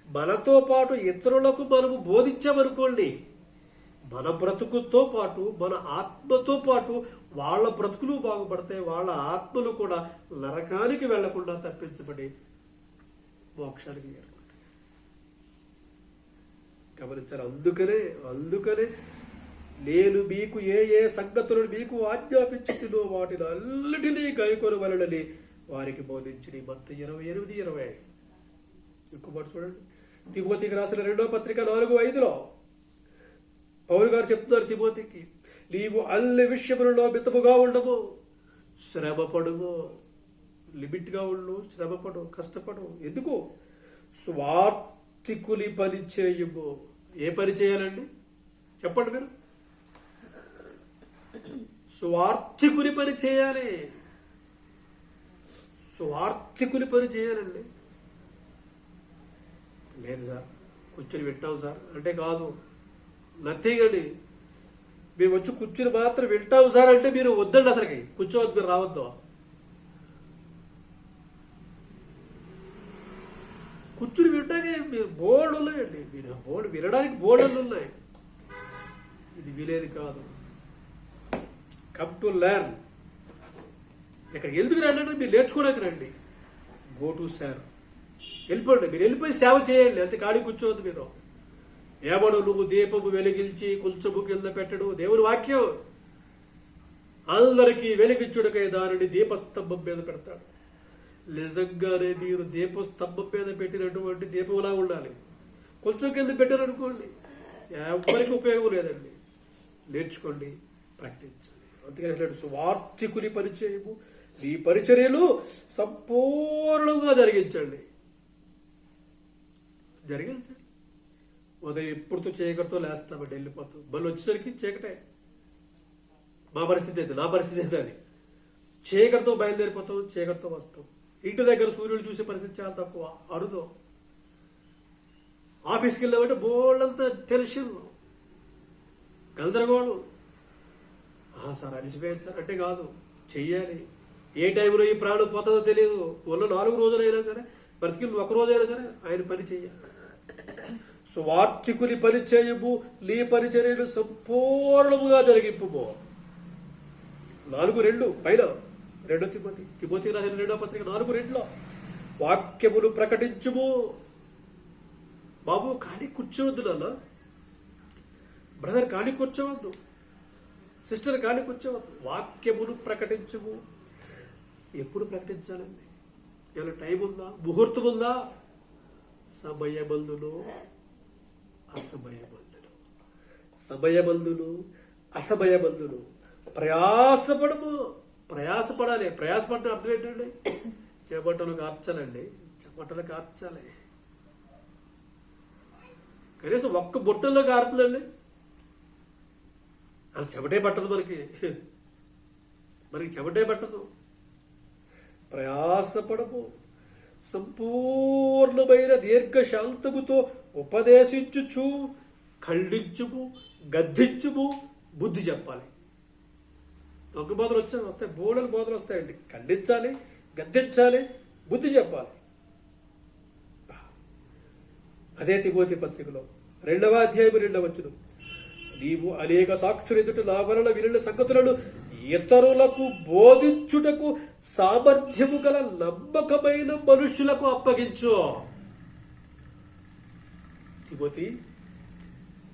మనతో పాటు ఇతరులకు మనము బోధించామనుకోండి, మన బ్రతుకుతో పాటు మన ఆత్మతో పాటు వాళ్ళ బ్రతుకులు బాగుపడతాయి, వాళ్ళ ఆత్మలు కూడా నరకానికి వెళ్లకుండా తప్పించబడి మోక్షానికి చేరుకుంటాయి. గమనించారు. అందుకనే నేను మీకు ఏ ఏ సంగతులను మీకు ఆజ్ఞాపించుతున్నో వాటిని అన్నిటినీ గైకొనవలెనని వారికి బోధించి. మత్తయి 28:20. ఎక్కువ చూడండి. తిమోతికి రాసిన 2వ పత్రిక 4:5 పౌలు గారు చెప్తున్నారు తిమోతికి, నీవు అన్ని విషయములలో మితముగా ఉండము, శ్రమపడుము. లిమిట్గా ఉండు, శ్రమపడు, కష్టపడు. ఎందుకు? స్వార్థికుని పని చేయము. ఏ పని చేయాలండి చెప్పండి మీరు? స్వార్థికుని పని చేయాలి. స్వార్థికుని పని చేయాలండి. లేదు సార్, కూర్చొని వింటాం సార్ అంటే కాదు, నథింగ్ అండి. మేము వచ్చి కూర్చుని మాత్రం వింటాం సార్ అంటే మీరు వద్దండి, అసలుకి కూర్చోవద్దు, మీరు రావద్దు. కూర్చుని వినడానికి మీరు బోర్డు ఉన్నాయండి, మీరు బోర్డు వినడానికి బోర్డులు ఉన్నాయి. ఇది వినేది కాదు. Come to learn. ఇక్కడ ఎందుకు రండి అంటే మీరు నేర్చుకోవడానికి రండి. Go to save. వెళ్ళిపోండి, మీరు వెళ్ళిపోయి సేవ చేయండి, అంతే. ఖాళీ కూర్చోవద్దు మీరు. ఎవడు నువ్వు దీపము వెలిగించి కొంచెము కింద పెట్టడు, దేవుని వాక్యం. అందరికీ వెలిగించుడికై దానిని దీపస్తంభం మీద పెడతాడు. నిజంగానే మీరు దీపస్తంభం మీద పెట్టినటువంటి దీపంలా ఉండాలి. కొంచెం కింద పెట్టారనుకోండి, ఎవరికి ఉపయోగం లేదండి. నేర్చుకోండి, ప్రకటించండి. అందుకని స్వార్థికుని పరిచయము, ఈ పరిచర్యలు సంపూర్ణంగా జరిగించండి. ఉదయం ఎప్పుడుతో చీకటితో లేస్తామండి, వెళ్ళిపోతాం. మళ్ళీ వచ్చేసరికి చీకటే. మా పరిస్థితి అయితే, నా పరిస్థితి అయితే అది. చీకటితో బయలుదేరిపోతాం, చీకటితో వస్తాం. ఇంటి దగ్గర సూర్యుడు చూసే పరిస్థితి చాలా తక్కువ, అరుదు. ఆఫీస్కి వెళ్ళామంటే బోల్డంతా టెన్షన్, గందరగోళం. సార్ అలిసిపోయింది సార్ అంటే కాదు, చెయ్యాలి. ఏ టైంలో ఈ ప్రాణం పోతుందో తెలియదు. ఉన్న 4 రోజులైనా సరే, బ్రతికి 1 రోజైనా సరే ఆయన పని చెయ్యాలి. స్వార్థికుని పరిచయము, నీ పరిచర్యలు సంపూర్ణముగా జరిగింపు. 4:2 పైన 2 తిమోతి రాసిన 2వ పత్రిక 4:2 వాక్యములు ప్రకటించుము. బాబు ఖాళీ కూర్చోవద్దు నాన్న, బ్రదర్ ఖాళీ కూర్చోవద్దు, సిస్టర్ ఖాళీ కూర్చోవద్దు. వాక్యములు ప్రకటించుము. ఎప్పుడు ప్రకటించాలండి? ఏమైనా టైం ఉందా? ముహూర్తం ఉందా? సమయబంధులు, అసమయబంధులు, సమయబంధులు, అసమయబంధులు. ప్రయాసపడము. ప్రయాసపడాలి. ప్రయాసపడటం అర్థం ఏంటండి? చెమటలు కార్చాలండి, చెమటలు కార్చాలి. కనీసం ఒక్క బొట్టల్లో కారుతుందండి, అది చెమటే పట్టదు మనకి చెమటే పట్టదు. ప్రయాసపడము. సంపూర్ణమైన దీర్ఘశాంతముతో ఉపదేశించుచు, ఖండించుము, గద్దించుము, బుద్ధి చెప్పాలి. దొంగ బోధలు వస్తాయి, బోడలు బోధలు వస్తాయండి. ఖండించాలి, గద్దించాలి, బుద్ధి చెప్పాలి. అదే తిమోతి పత్రికలో 2వ అధ్యాయం 2వ వచనం, నీవు అనేక సాక్షులు ఎదుట నా వలన వినిన సంగతులను ఇతరులకు బోధించుటకు సామర్థ్యము గల నమ్మకమైన మనుషులకు అప్పగించు. తిమోతి,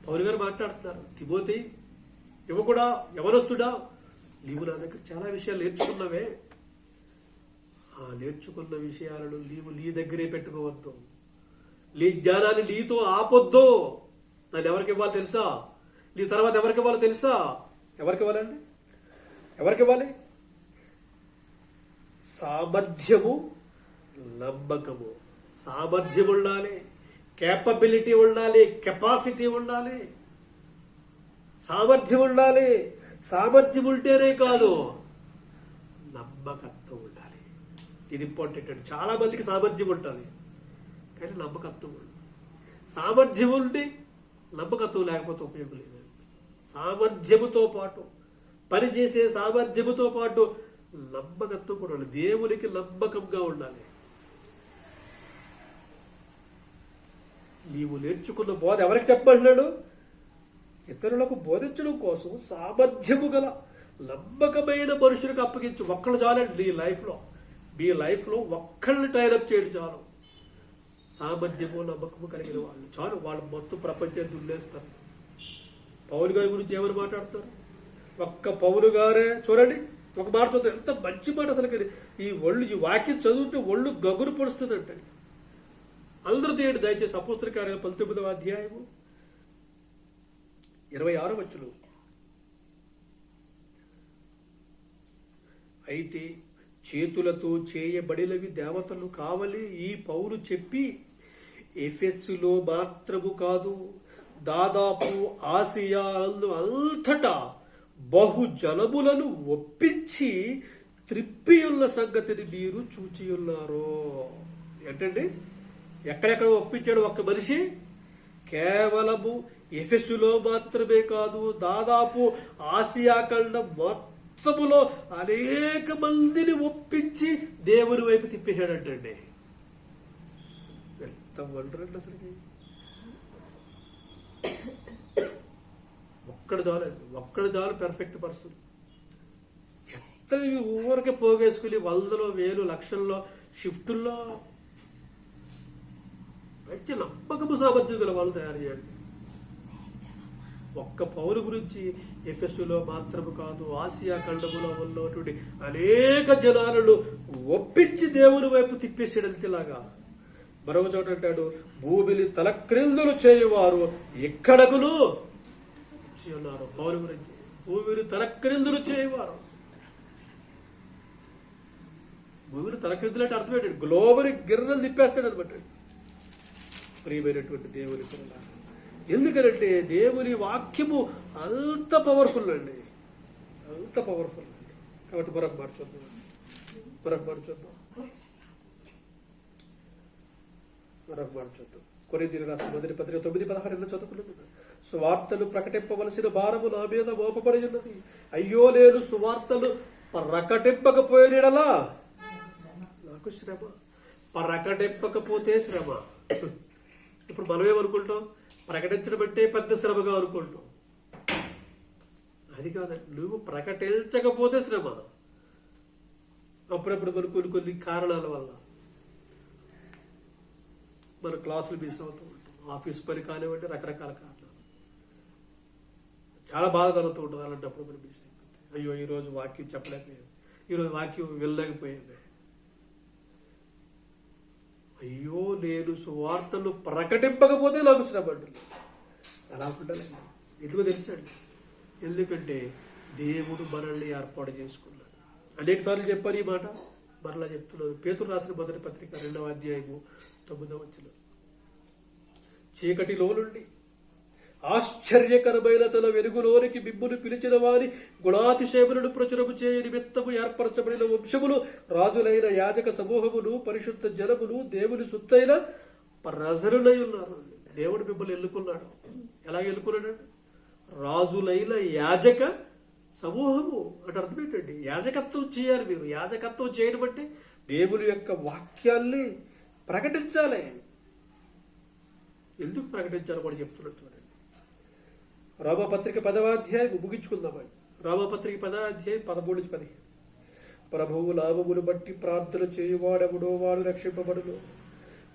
పౌలు గారు మాట్లాడుతున్నారు. తిమోతి, యువకుడా, యవనస్తుడా, నీవు నా దగ్గర చాలా విషయాలు నేర్చుకున్నావే. ఆ నేర్చుకున్న విషయాలను నీవు నీ దగ్గరే పెట్టుకోవద్దు. నీ జ్ఞానాన్ని నీతో ఆపొద్దు. దాన్ని ఎవరికి ఇవ్వాలి తెలుసా? నీ తర్వాత ఎవరికి ఇవ్వాలో తెలుసా? ఎవరికి ఇవ్వాలండి? ఎవరికి ఇవ్వాలి? సామర్థ్యము, నమ్మకము. సామర్థ్యం ఉండాలి, కేపబిలిటీ ఉండాలి, కెపాసిటీ ఉండాలి, సామర్థ్యం ఉండాలి. సామర్థ్యం ఉంటేనే కాదు, నమ్మకత్వం ఉండాలి. ఇది ఇంపార్టెంట్ అండి. చాలా మందికి సామర్థ్యం ఉంటుంది కానీ నమ్మకత్వం ఉండదు. సామర్థ్యం ఉండి నమ్మకత్వం లేకపోతే ఉపయోగం లేదు. సామర్థ్యముతో పాటు, పనిచేసే సామర్థ్యముతో పాటు నమ్మకత్వం కూడా ఉండాలి. దేవునికి నమ్మకంగా ఉండాలి. నీవు నేర్చుకున్న బోధ ఎవరికి చెప్పమంటున్నాడు? ఇతరులకు బోధించడం కోసం సామర్థ్యము గల నమ్మకమైన మనుషులకు అప్పగించు. ఒక్కళ్ళు చాలండి మీ లైఫ్లో ఒక్కళ్ళని టైరప్ చేయడం చాలు. సామర్థ్యము, నమ్మకము కలిగిన వాళ్ళు చాలు. వాళ్ళు మొత్తం ప్రపంచాన్ని దున్నేస్తారు. పౌలు గారి గురించి ఏమని మాట్లాడతారు? ఒక్క పౌలు గారే చూడండి, ఒక మాట చూద్దాం. ఎంత మంచి మాట అసలు. ఈ వాక్యం చదువుతుంటే ఒళ్ళు గగురు పొడుస్తుందంటే. అందరూ తీయండి దయచేసి అపోస్తల కార్యాలు 19వ అధ్యాయము 26వ వచనం. అయితే చేతులతో చేయబడినవి దేవతలు కావాలి ఈ పౌలు చెప్పి, ఎఫెస్సులో మాత్రము కాదు, దాదాపు ఆసియా అంతటా బహుజనములను ఒప్పించి త్రిప్పియున్న సంగతిని మీరు చూచియున్నారు. ఏంటండి? ఎక్కడెక్కడ ఒప్పించాడు ఒక్క మనిషి? కేవలము ఎఫెసులో మాత్రమే కాదు, దాదాపు ఆసియా ఖండం మొత్తములో అనేక మందిని ఒప్పించి దేవుని వైపు తిప్పేశాడంటండి. ఎంత వండరండి అసలుకి. ఒక్కడు చాలు పెర్ఫెక్ట్ పర్సన్. చెత్తది ఊరికే పోగేసుకుని వందలో వేలు లక్షల్లో షిఫ్టుల్లో మంచి నమ్మకము సామర్థ్యం గల వాళ్ళు తయారు చేయండి. ఒక్క పౌరు గురించి ఎఫెసులో మాత్రము కాదు, ఆసియా ఖండములో ఉన్నటువంటి అనేక జనాలను ఒప్పించి దేవుని వైపు తిప్పేసేయడంతలాగా. మరొక చోట అంటాడు, భూమిని తలక్రిందులు చేయువారు ఎక్కడకును వచ్చి ఉన్నారు. పౌరు గురించి భూమిని తలక్రిందులు చేయువారు. భూమిని తలక్రిందులు అంటే అర్థం ఏంటంటే గ్లోబల్ గిర్రలు తిప్పేస్తాడు అనమాట. ప్రియమైనటువంటి దేవుని పిల్లల, ఎందుకంటే దేవుని వాక్యము అంత పవర్ఫుల్ అండి, అంత పవర్ఫుల్ అండి. కాబట్టి మరొక మాట చూద్దాం. కొరింథీయులకు రాసిన మొదటి పత్రిక 9:16 చదువుకున్నాను. సువార్తలు ప్రకటింపవలసిన భారము నా మీద మోపబడి ఉన్నది. అయ్యో, నేను సువార్తలు ప్రకటింపకపోయినలా నాకు శ్రమ. ప్రకటింపకపోతే శ్రమ. ఇప్పుడు మనం ఏమనుకుంటాం? ప్రకటించడం అంటే పెద్ద శ్రమగా అనుకుంటాం. అది కాదండి, నువ్వు ప్రకటించకపోతే శ్రమ. అప్పుడప్పుడు మన కొన్ని కారణాల వల్ల మన క్లాసులు మిస్ అవుతూ ఉంటాం. ఆఫీస్ పని కానివ్వండి, రకరకాల కారణాలు. చాలా బాధ కలుగుతూ ఉంటుంది. అలాంటప్పుడు మనం మిస్ అయిపోతుంది. అయ్యో, ఈరోజు వాక్యం చెప్పలేకపోయాను, ఈరోజు వాక్యం వెళ్ళలేకపోయింది. అయ్యో, నేను సువార్తలు ప్రకటింపకపోతే నాకు శ్రమ అంటుంది. అలా ఉండాలండి. ఎందుకో తెలుసండి, ఎందుకంటే దేవుడు మనల్ని ఏర్పాటు చేసుకున్నాడు. అనేక సార్లు చెప్పాను ఈ మాట, మరలా చెప్తున్నాను. పేతురు రాసిన మొదటి పత్రిక 2వ అధ్యాయము 9వ వచనం. చీకటిలో నుండి ఆశ్చర్యకరమైన తన వెలుగులోనికి మిమ్మును పిలిచిన వారి గుణాతిశయములను ప్రచురము చేయ నిమిత్తము ఏర్పరచబడిన వంశములు, రాజులైన యాజక సమూహములు, పరిశుద్ధ జనములు, దేవుని సొత్తైన ప్రజలులై ఉన్నారు. దేవుడు మిమ్మల్ని ఎన్నుకున్నాడు. ఎలా ఎన్నుకున్నాడు? రాజులైన యాజక సమూహము అంటే అర్థం ఏంటండి? యాజకత్వం చేయాలి మీరు. యాజకత్వం చేయడం అంటే దేవుని యొక్క వాక్యాల్ని ప్రకటించాలి. ఎందుకు ప్రకటించాలో కూడా చెప్తున్నాడు చూడండి. రోమాపత్రిక 10వ అధ్యాయం ముగించుకుందామండి. రోమాపత్రిక 10వ అధ్యాయం 13-15. ప్రభువు నామమును బట్టి ప్రార్థన చేయువాడెవడో వాడు రక్షింపబడును.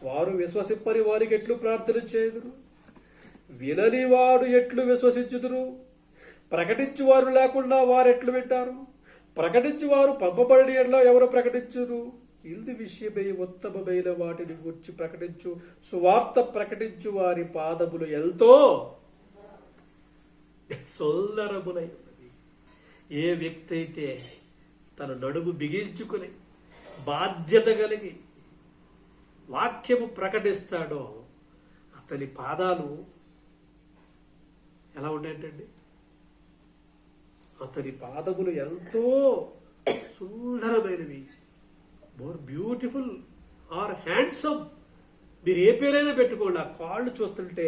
వారు విశ్వసింపని వారికి ఎట్లు ప్రార్థన చేయుదురు? వినని వాడు ఎట్లు విశ్వసించుదురు? ప్రకటించువారు లేకుండా వారు ఎట్లు వింటారు? ప్రకటించువారు పంపబడి ఎట్లా ఎవరు ప్రకటించురు? ఇందు విషయమై ఉత్తమమైన వాటిని గురించి ప్రకటించు సువార్త ప్రకటించు వారి పాదములు ఎంతో సుందరములై ఉన్నది. ఏ వ్యక్తి అయితే తన నడుము బిగించుకుని బాధ్యత కలిగి వాక్యము ప్రకటిస్తాడో అతని పాదాలు ఎలా ఉంటాయంటండి? అతని పాదములు ఎంతో సుందరమైనవి. More beautiful or handsome. మీరు ఏ పేరైనా పెట్టుకోండి, ఆ కాళ్ళు చూస్తుంటే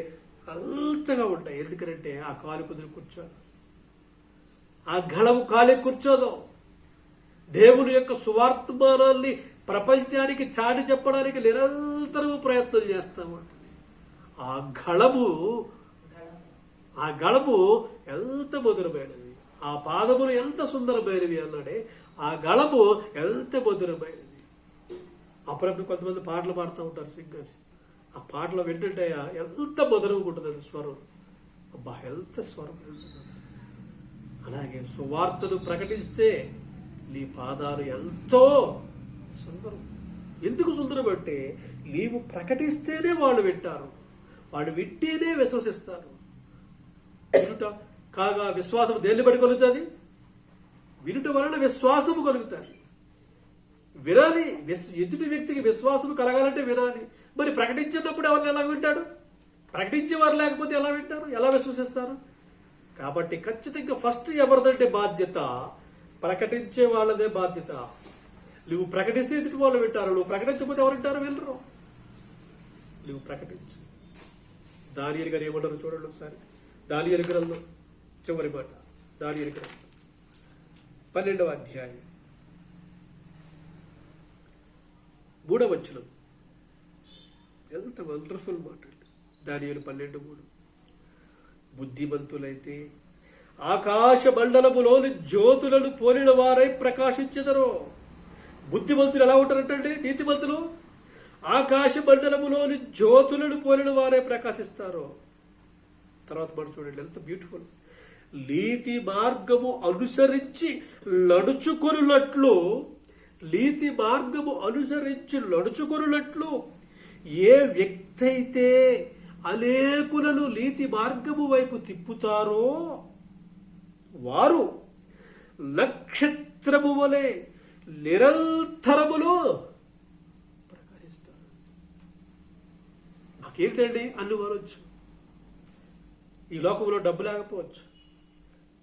అంతగా ఉంటాయి. ఎందుకంటే ఆ కాలు కుదిరి కూర్చోదు, ఆ గళము కాలి కూర్చోదు. దేవుని యొక్క సువార్తమానాన్ని ప్రపంచానికి చాటి చెప్పడానికి నిరంతరం ప్రయత్నం చేస్తూ ఉంటుంది. ఆ గళము ఎంత మధురమైనది, ఆ పాదములు ఎంత సుందరమైనవి అన్నాడే. ఆ గళము ఎంత మధురమైనది. అప్పుడప్పుడు కొంతమంది పాటలు పాడుతూ ఉంటారు సింగర్స్. ఆ పాటలు వింటుంటే ఎంత మధురంగా ఉంటుంది స్వరం. అబ్బా, ఎంత స్వరం! అలాగే సువార్తను ప్రకటిస్తే నీ పాదాలు ఎంతో సుందరం. ఎందుకు సుందరం అంటే నీవు ప్రకటిస్తేనే వాళ్ళు వింటారు, వాళ్ళు వింటేనే విశ్వసిస్తారు. వినుట కాగా విశ్వాసం దేన్ని బట్టి కలుగుతుంది? వినుట వలన విశ్వాసము కలుగుతుంది. వినాలి. ఎదుటి వ్యక్తికి విశ్వాసం కలగాలంటే వినాలి. మరి ప్రకటించినప్పుడు ఎవరిని ఎలా వింటాడు? ప్రకటించేవారు లేకపోతే ఎలా వింటారు, ఎలా విశ్వసిస్తారు? కాబట్టి ఖచ్చితంగా ఫస్ట్ ఎవరిదంటే బాధ్యత? ప్రకటించే వాళ్ళదే బాధ్యత. నువ్వు ప్రకటిస్తే ఎదుటి వాళ్ళు వింటారు, నువ్వు ప్రకటించకపోతే ఎవరు వింటారు? వెళ్ళరు. నువ్వు ప్రకటించు. దానియేలు గారు ఏమంటారు చూడండి ఒకసారి. దానియేలు గ్రంథం చివరి మాట. దానియేలు గ్రంథం 12వ అధ్యాయం 3వ వచనం. ఎంత వండర్ఫుల్ మాట అండి. దానియేలు 12:3. బుద్ధిమంతులైతే ఆకాశ మండలములోని జ్యోతులను పోలిన వారై ప్రకాశించెదరు. బుద్ధిమంతులు ఎలా ఉంటారంటే నీతిమంతులు ఆకాశ మండలములోని జ్యోతులను పోలిన వారే ప్రకాశిస్తారు. తర్వాత మనం చూడండి ఎంత బ్యూటిఫుల్. నీతి మార్గము అనుసరించి నడుచుకొనున్నట్లు ఏ వ్యక్తి అయితే అనేకులను నీతి మార్గము వైపు తిప్పుతారో వారు నక్షత్రము వలె నిరంతరములు ప్రకాశిస్తారు. మాకేంటండి అన్ని వరవచ్చు. ఈ లోకంలో డబ్బు లేకపోవచ్చు,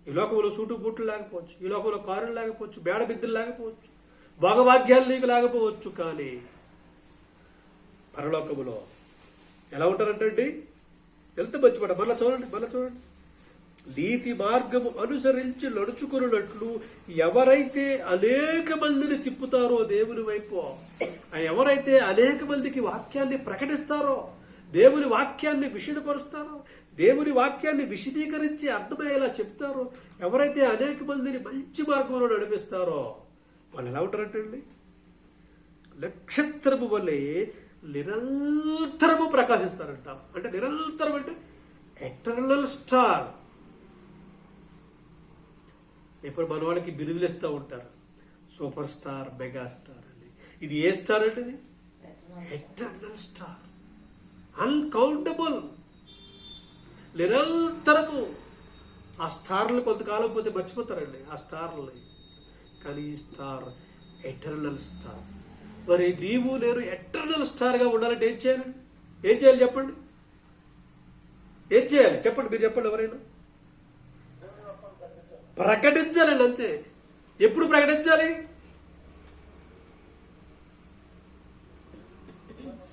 ఈ లోకంలో సూటు బూట్లు లేకపోవచ్చు, ఈ లోకంలో కారులు లేకపోవచ్చు, బేడ బిద్దులు లేకపోవచ్చు, భోగభాగ్యాలు నీకు లేకపోవచ్చు. కానీ పరలోకములో ఎలా ఉంటారంటండి? ఎంత మంచి మాట. మళ్ళీ చూడండి. నీతి మార్గము అనుసరించి నడుచుకున్నట్లు ఎవరైతే అనేక మందిని తిప్పుతారో దేవుని వైపు, ఎవరైతే అనేక మందికి వాక్యాన్ని ప్రకటిస్తారో, దేవుని వాక్యాన్ని విషదపరుస్తారో, దేవుని వాక్యాన్ని విశదీకరించి అర్థమయ్యేలా చెప్తారో, ఎవరైతే అనేక మందిని మంచి మార్గంలో నడిపిస్తారో వాళ్ళు ఎలా ఉంటారంటండి? నక్షత్రము వలె నిరంతరము ప్రకాశిస్తారంట. అంటే నిరంతరం అంటే ఎటర్నల్ స్టార్. ఇప్పుడు మన వాళ్ళకి బిరుదులు ఇస్తూ ఉంటారు, సూపర్ స్టార్, మెగా స్టార్ అని. ఇది ఏ స్టార్ అంటే? ఎటర్నల్ స్టార్, అన్కౌంటబుల్, నిరంతరము. ఆ స్టార్లు కొంతకాలం పోతే మర్చిపోతారండి ఆ స్టార్లని. కానీ ఈ స్టార్ ఎటర్నల్ స్టార్. మరి నీవు నేను ఎటర్నల్ స్టార్గా ఉండాలంటే ఏం చేయాలి చెప్పండి? ఏం చేయాలి చెప్పండి? మీరు చెప్పండి. ఎవరైనా ప్రకటించాలండి, అంతే. ఎప్పుడు ప్రకటించాలి?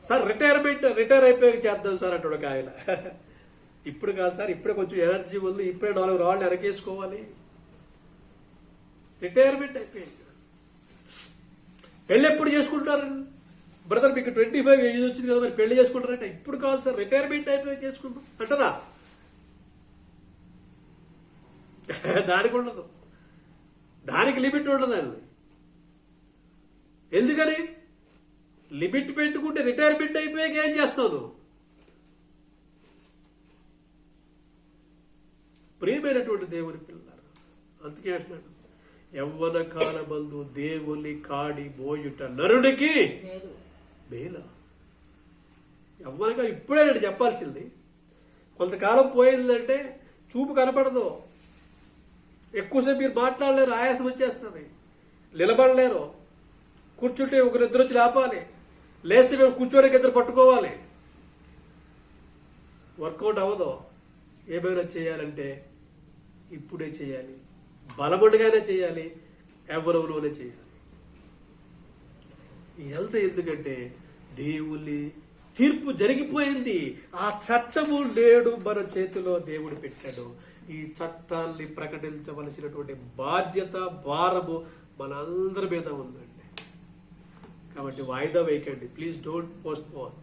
సార్ రిటైర్ అయిపోయాక చేద్దాం సార్ అంటాడు ఒక ఆయన. ఇప్పుడు కాదు సార్, ఇప్పుడే కొంచెం ఎనర్జీ ఉంది, ఇప్పుడే 4 రాళ్ళు ఎనకేసుకోవాలి. రిటైర్మెంట్ అయిపోయింది. పెళ్ళి ఎప్పుడు చేసుకుంటారు? బ్రదర్ మీకు 25 ఏజ్ వచ్చింది కదా, మరి పెళ్లి చేసుకుంటారంటే ఇప్పుడు కాదు సార్, రిటైర్మెంట్ అయిపోయి చేసుకుంటాం అంటారా? దానికి ఉండదు, దానికి లిమిట్ ఉండదండి. ఎందుకని? లిమిట్ పెట్టుకుంటే రిటైర్మెంట్ అయిపోయాక ఏం చేస్తాను? ప్రియమైనటువంటి దేవుని పిల్లలు, అందుకే అంటున్నాడు, యవ్వన కాలమందు దేవుని కాడి మోయుట నరునికి మేలు. యవ్వనగా ఇప్పుడే నేను చెప్పాల్సింది. కొంతకాలం పోయిందంటే చూపు కనపడదు, ఎక్కువసేపు మీరు మాట్లాడలేరు, ఆయాసం వచ్చేస్తుంది, నిలబడలేరు, కూర్చుంటే ఒక నిద్ర వచ్చి లేపాలి, లేస్తే మేము కూర్చోడానికి ఇద్దరు పట్టుకోవాలి, వర్కౌట్ అవ్వదు. ఏమైనా చేయాలంటే ఇప్పుడే చేయాలి, బలముడిగానే చేయాలి, ఎవరిలోనే చేయాలి. ఎంత ఎందుకంటే దేవుని తీర్పు జరిగిపోయింది. ఆ చట్టము నేడు మన చేతిలో దేవుడు పెట్టాడు. ఈ చట్టాన్ని ప్రకటించవలసినటువంటి బాధ్యత, భారము మనందరి మీద ఉందండి. కాబట్టి వాయిదా వేయకండి, ప్లీజ్ డోంట్ పోస్ట్ పోన్.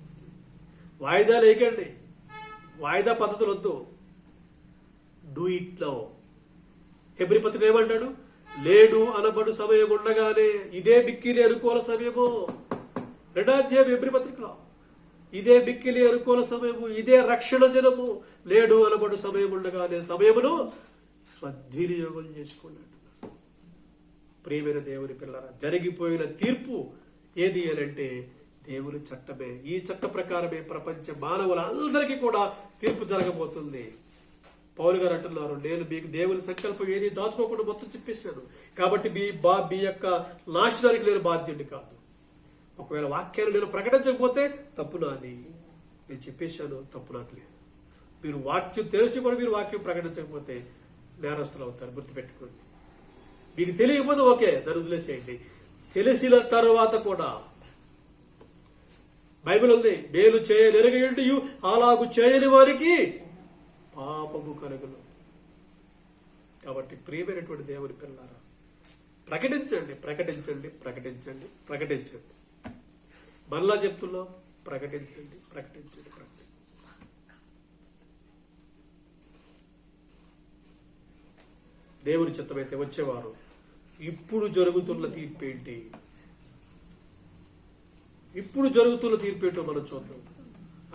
వాయిదా వేయకండి, వాయిదా పద్ధతులు వద్దు. Do it now. హెబ్రీ పత్రిక ఏమంటాడు? లేడు అనబడు సమయం ఉండగానే ఇదే బిక్కిలి అనుకూల సమయము. 2వ అధ్యాయం హెబ్రీ పత్రికలో, ఇదే బిక్కిలి అనుకూల సమయము, ఇదే రక్షణ దినము, లేడు అనబడు సమయం ఉండగానే సమయమును సద్వినియోగం చేసుకున్నాడు. ప్రియమైన దేవుని పిల్లరా, జరిగిపోయిన తీర్పు ఏది అనంటే దేవుని చట్టమే. ఈ చట్ట ప్రకారమే ప్రపంచ మానవులందరికీ కూడా తీర్పు జరగబోతుంది. పౌలు గారు అంటున్నారు, నేను మీకు దేవుని సంకల్పం ఏది దాచుకోకుండా మొత్తం చెప్పేశాను, కాబట్టి మీ యొక్క నాశనానికి నేను బాధ్యుడిని కాదు. ఒకవేళ వాక్యాన్ని నేను ప్రకటించకపోతే తప్పు నాది, నేను చెప్పేశాను, తప్పు నాకు లేదు. మీరు వాక్యం తెలిసి కూడా మీరు వాక్యం ప్రకటించకపోతే నేరస్తులు అవుతారు, గుర్తుపెట్టుకోండి. మీకు తెలియకపోతే ఓకే, దాన్ని వదిలేసేయండి. తెలిసిన తర్వాత కూడా బైబిల్ ఉంది, మేలు చేయనెరగండి అలాగు చేయని వారికి పాపము కలుగును. కాబట్టి ప్రియమైనటువంటి దేవుని పిల్లారా, ప్రకటించండి, ప్రకటించండి, ప్రకటించండి, ప్రకటించండి. మరలా చెప్తున్నాం, ప్రకటించండి, ప్రకటించండి, ప్రకటించండి. దేవుని చిత్తమైతే వచ్చేవారు ఇప్పుడు జరుగుతున్న తీర్పేంటి, ఇప్పుడు జరుగుతున్న తీర్పేంటో మనం చూద్దాం.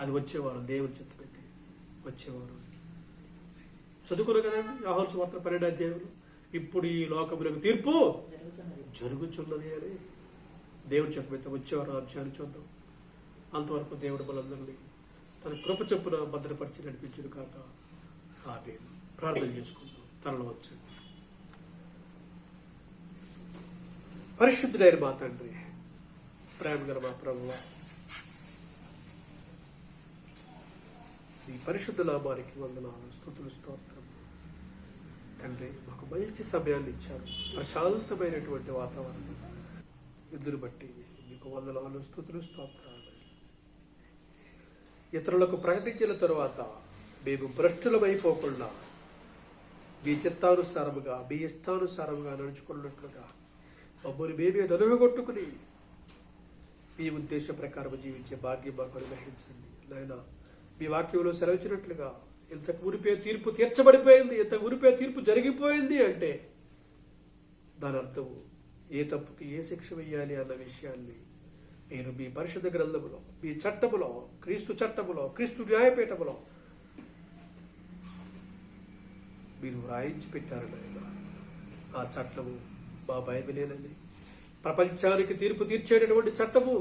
అది వచ్చేవారు దేవుని చిత్తమైతే వచ్చేవారు. చదువుకున్నాం కదండి యోహాను సువార్త 12వ అధ్యాయంలో, ఇప్పుడు ఈ లోకములకు తీర్పు జరుగుతున్నది అని. దేవుని చిత్తమైతే వచ్చేవారు అంశాన్ని చూద్దాం. అంతవరకు దేవుడు మనందరినీ తన కృప చొప్పున భద్రపరిచి నడిపించును కాక. ఆమేన్. ప్రార్థన చేసుకుందాం. తనలో వచ్చండి. పరిశుద్ధుడైన మా తండ్రి, ప్రేమ గల మా ప్రభువా, ఈ పరిశుద్ధ నామానికి వందనాలు, స్తుతులు, స్తోత్రం. తండ్రి, మాకు మంచి సమయాన్ని ఇచ్చారు, ప్రశాంతమైనటువంటి వాతావరణం. ఇందును బట్టి మీకు వందనాలు, స్తుతులు, స్తోత్రాలు. ఇతరులకు ప్రకటించిన తరువాత మేము భ్రష్టులమైపోకుండా మీ చిత్తానుసారముగా, మీ ఇష్టానుసారముగా నడుచుకున్నట్లుగా మమ్మల్ని మేమే నలుగుగొట్టుకుని మీ ఉద్దేశ ప్రకారం జీవించే భాగ్యం మాకు అనుగ్రహించండి నాయన. మీ వాక్యంలో సెలవిచ్చినట్లుగా ఇంతకు మునిపే తీర్పు తీర్చబడిపోయింది, ఇంతకు మునిపే తీర్పు జరిగిపోయింది అంటే దాని అర్థం ఏ తప్పుకి ఏ శిక్ష వేయాలి అన్న విషయాన్ని మీరు మీ పరిశుద్ధ గ్రంథములో, మీ చట్టములో, క్రీస్తు చట్టములో, క్రీస్తు న్యాయపీఠములో మీరు రాయించి పెట్టారు నాయన. ఆ చట్టము మా బైబిలేనండి. ప్రపంచానికి తీర్పు తీర్చేటటువంటి చట్టము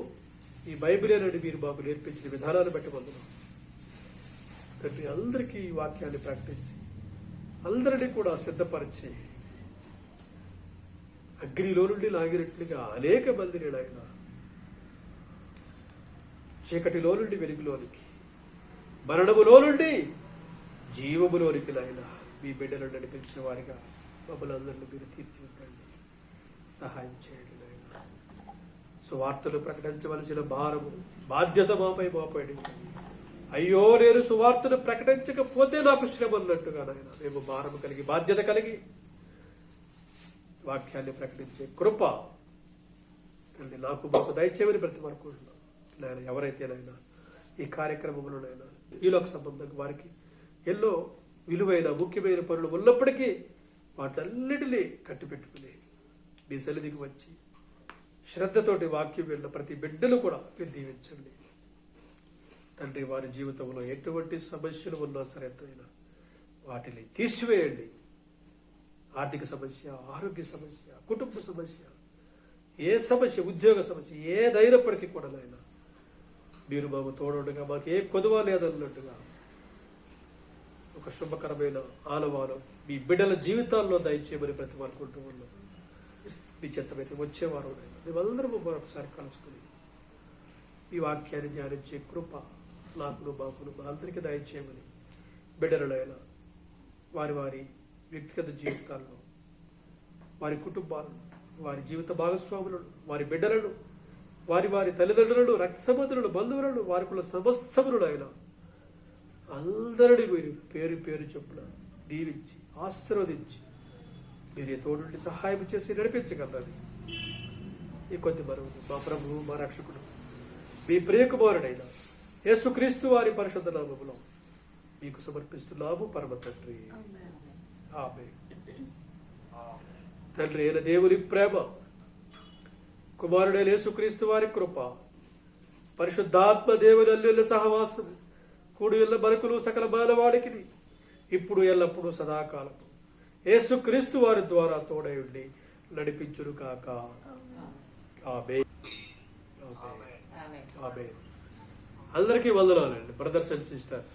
ఈ బైబిలేనండి. మీరు మాకు నేర్పించిన విధానాన్ని బట్టి పొందడం తండ్రి, అందరికీ ఈ వాక్యాన్ని ప్రకటించి అందరినీ కూడా సిద్ధపరిచి అగ్నిలో నుండి లాగినట్లుగా అనేక మందిని నాయన చీకటిలో నుండి వెలుగులోనికి, మరణములో నుండి జీవములోనికి నాయన మీ బిడ్డలను నడిపించిన వారిగా మమ్మల్ని అందరినీ మీరు తీర్చిదిద్దండి, సహాయం చేయండి నాయన. సువార్తలు ప్రకటించవలసిన భారము, బాధ్యత మాపై మోపండి. అయ్యో నేను సువార్తను ప్రకటించకపోతే నాకు శ్రమ అన్నట్టుగా నాయన మేము భారము కలిగి, బాధ్యత కలిగి వాక్యాన్ని ప్రకటించే కృప తండ్రి నాకు మాకు దయచేయమని బ్రతిమారుకుంటున్నాను నాయన. ఎవరైతేనైనా ఈ కార్యక్రమంలోనైనా ఈలోక సంబంధం వారికి ఎన్నో విలువైన ముఖ్యమైన పనులు ఉన్నప్పటికీ వాటన్నిటినీ కట్టిపెట్టుకుని మీ సన్నిధికి వచ్చి శ్రద్ధతోటి వాక్యం వెళ్ళిన ప్రతి బిడ్డను కూడా మీరు దీవించండి తండ్రి. వారి జీవితంలో ఎటువంటి సమస్యలు ఉన్నా సరే వాటిని తీసివేయండి. ఆర్థిక సమస్య, ఆరోగ్య సమస్య, కుటుంబ సమస్య, ఏ సమస్య, ఉద్యోగ సమస్య ఏదైనప్పటికీ కూడా నాయన మీరు మాకు తోడుగా, మాకు ఏ కొదువ లేదన్నట్టుగా ఒక శుభకరమైన ఆనవానం మీ బిడ్డల జీవితాల్లో దయచేయమని బ్రతిమారుకుంటూ ఉన్నాం. మీ చిత్తమైతే వచ్చేవారు మేమందరము మరొకసారి కలుసుకుని ఈ వాక్యాన్ని ధ్యానించే కృప నాకును బాపును మా అందరికీ దయచేయమని బిడ్డలైనా వారి వారి వ్యక్తిగత జీవితాల్లో, వారి కుటుంబాలను, వారి జీవిత భాగస్వాములను, వారి బిడ్డలను, వారి వారి తల్లిదండ్రులను, రక్త సంబంధులను, బంధువులను, వారికున్న సమస్తములను ఆయన అందరినీ మీరు పేరు పేరు చొప్పున దీవించి ఆశీర్వదించి మీరే తోడుండి సహాయం చేసి నడిపించగలరని ఈ కొద్ది మరువు మా ప్రభువు, మా రక్షకుడు, మీ ప్రియకుమారుడైన యేసుక్రీస్తు వారి పరిశుద్ధ నామములో మీకు సమర్పిస్తున్నాము పరమ తండ్రి. ఆమేన్. తండ్రి అయిన దేవుని ప్రేమ, కుమారుడైన యేసుక్రీస్తు వారి కృప, పరిశుద్ధాత్మ దేవుని అల్లుల సహవాసం కూడి ఎల్ల బలకులు సకల మానవాడికి ఇప్పుడు ఎల్లప్పుడూ సదాకాలం యేసుక్రీస్తు వారి ద్వారా తోడై ఉండి నడిపించును కాక. ఆమేన్. ఆమేన్. అందరికీ వందనాలండి బ్రదర్స్ అండ్ సిస్టర్స్.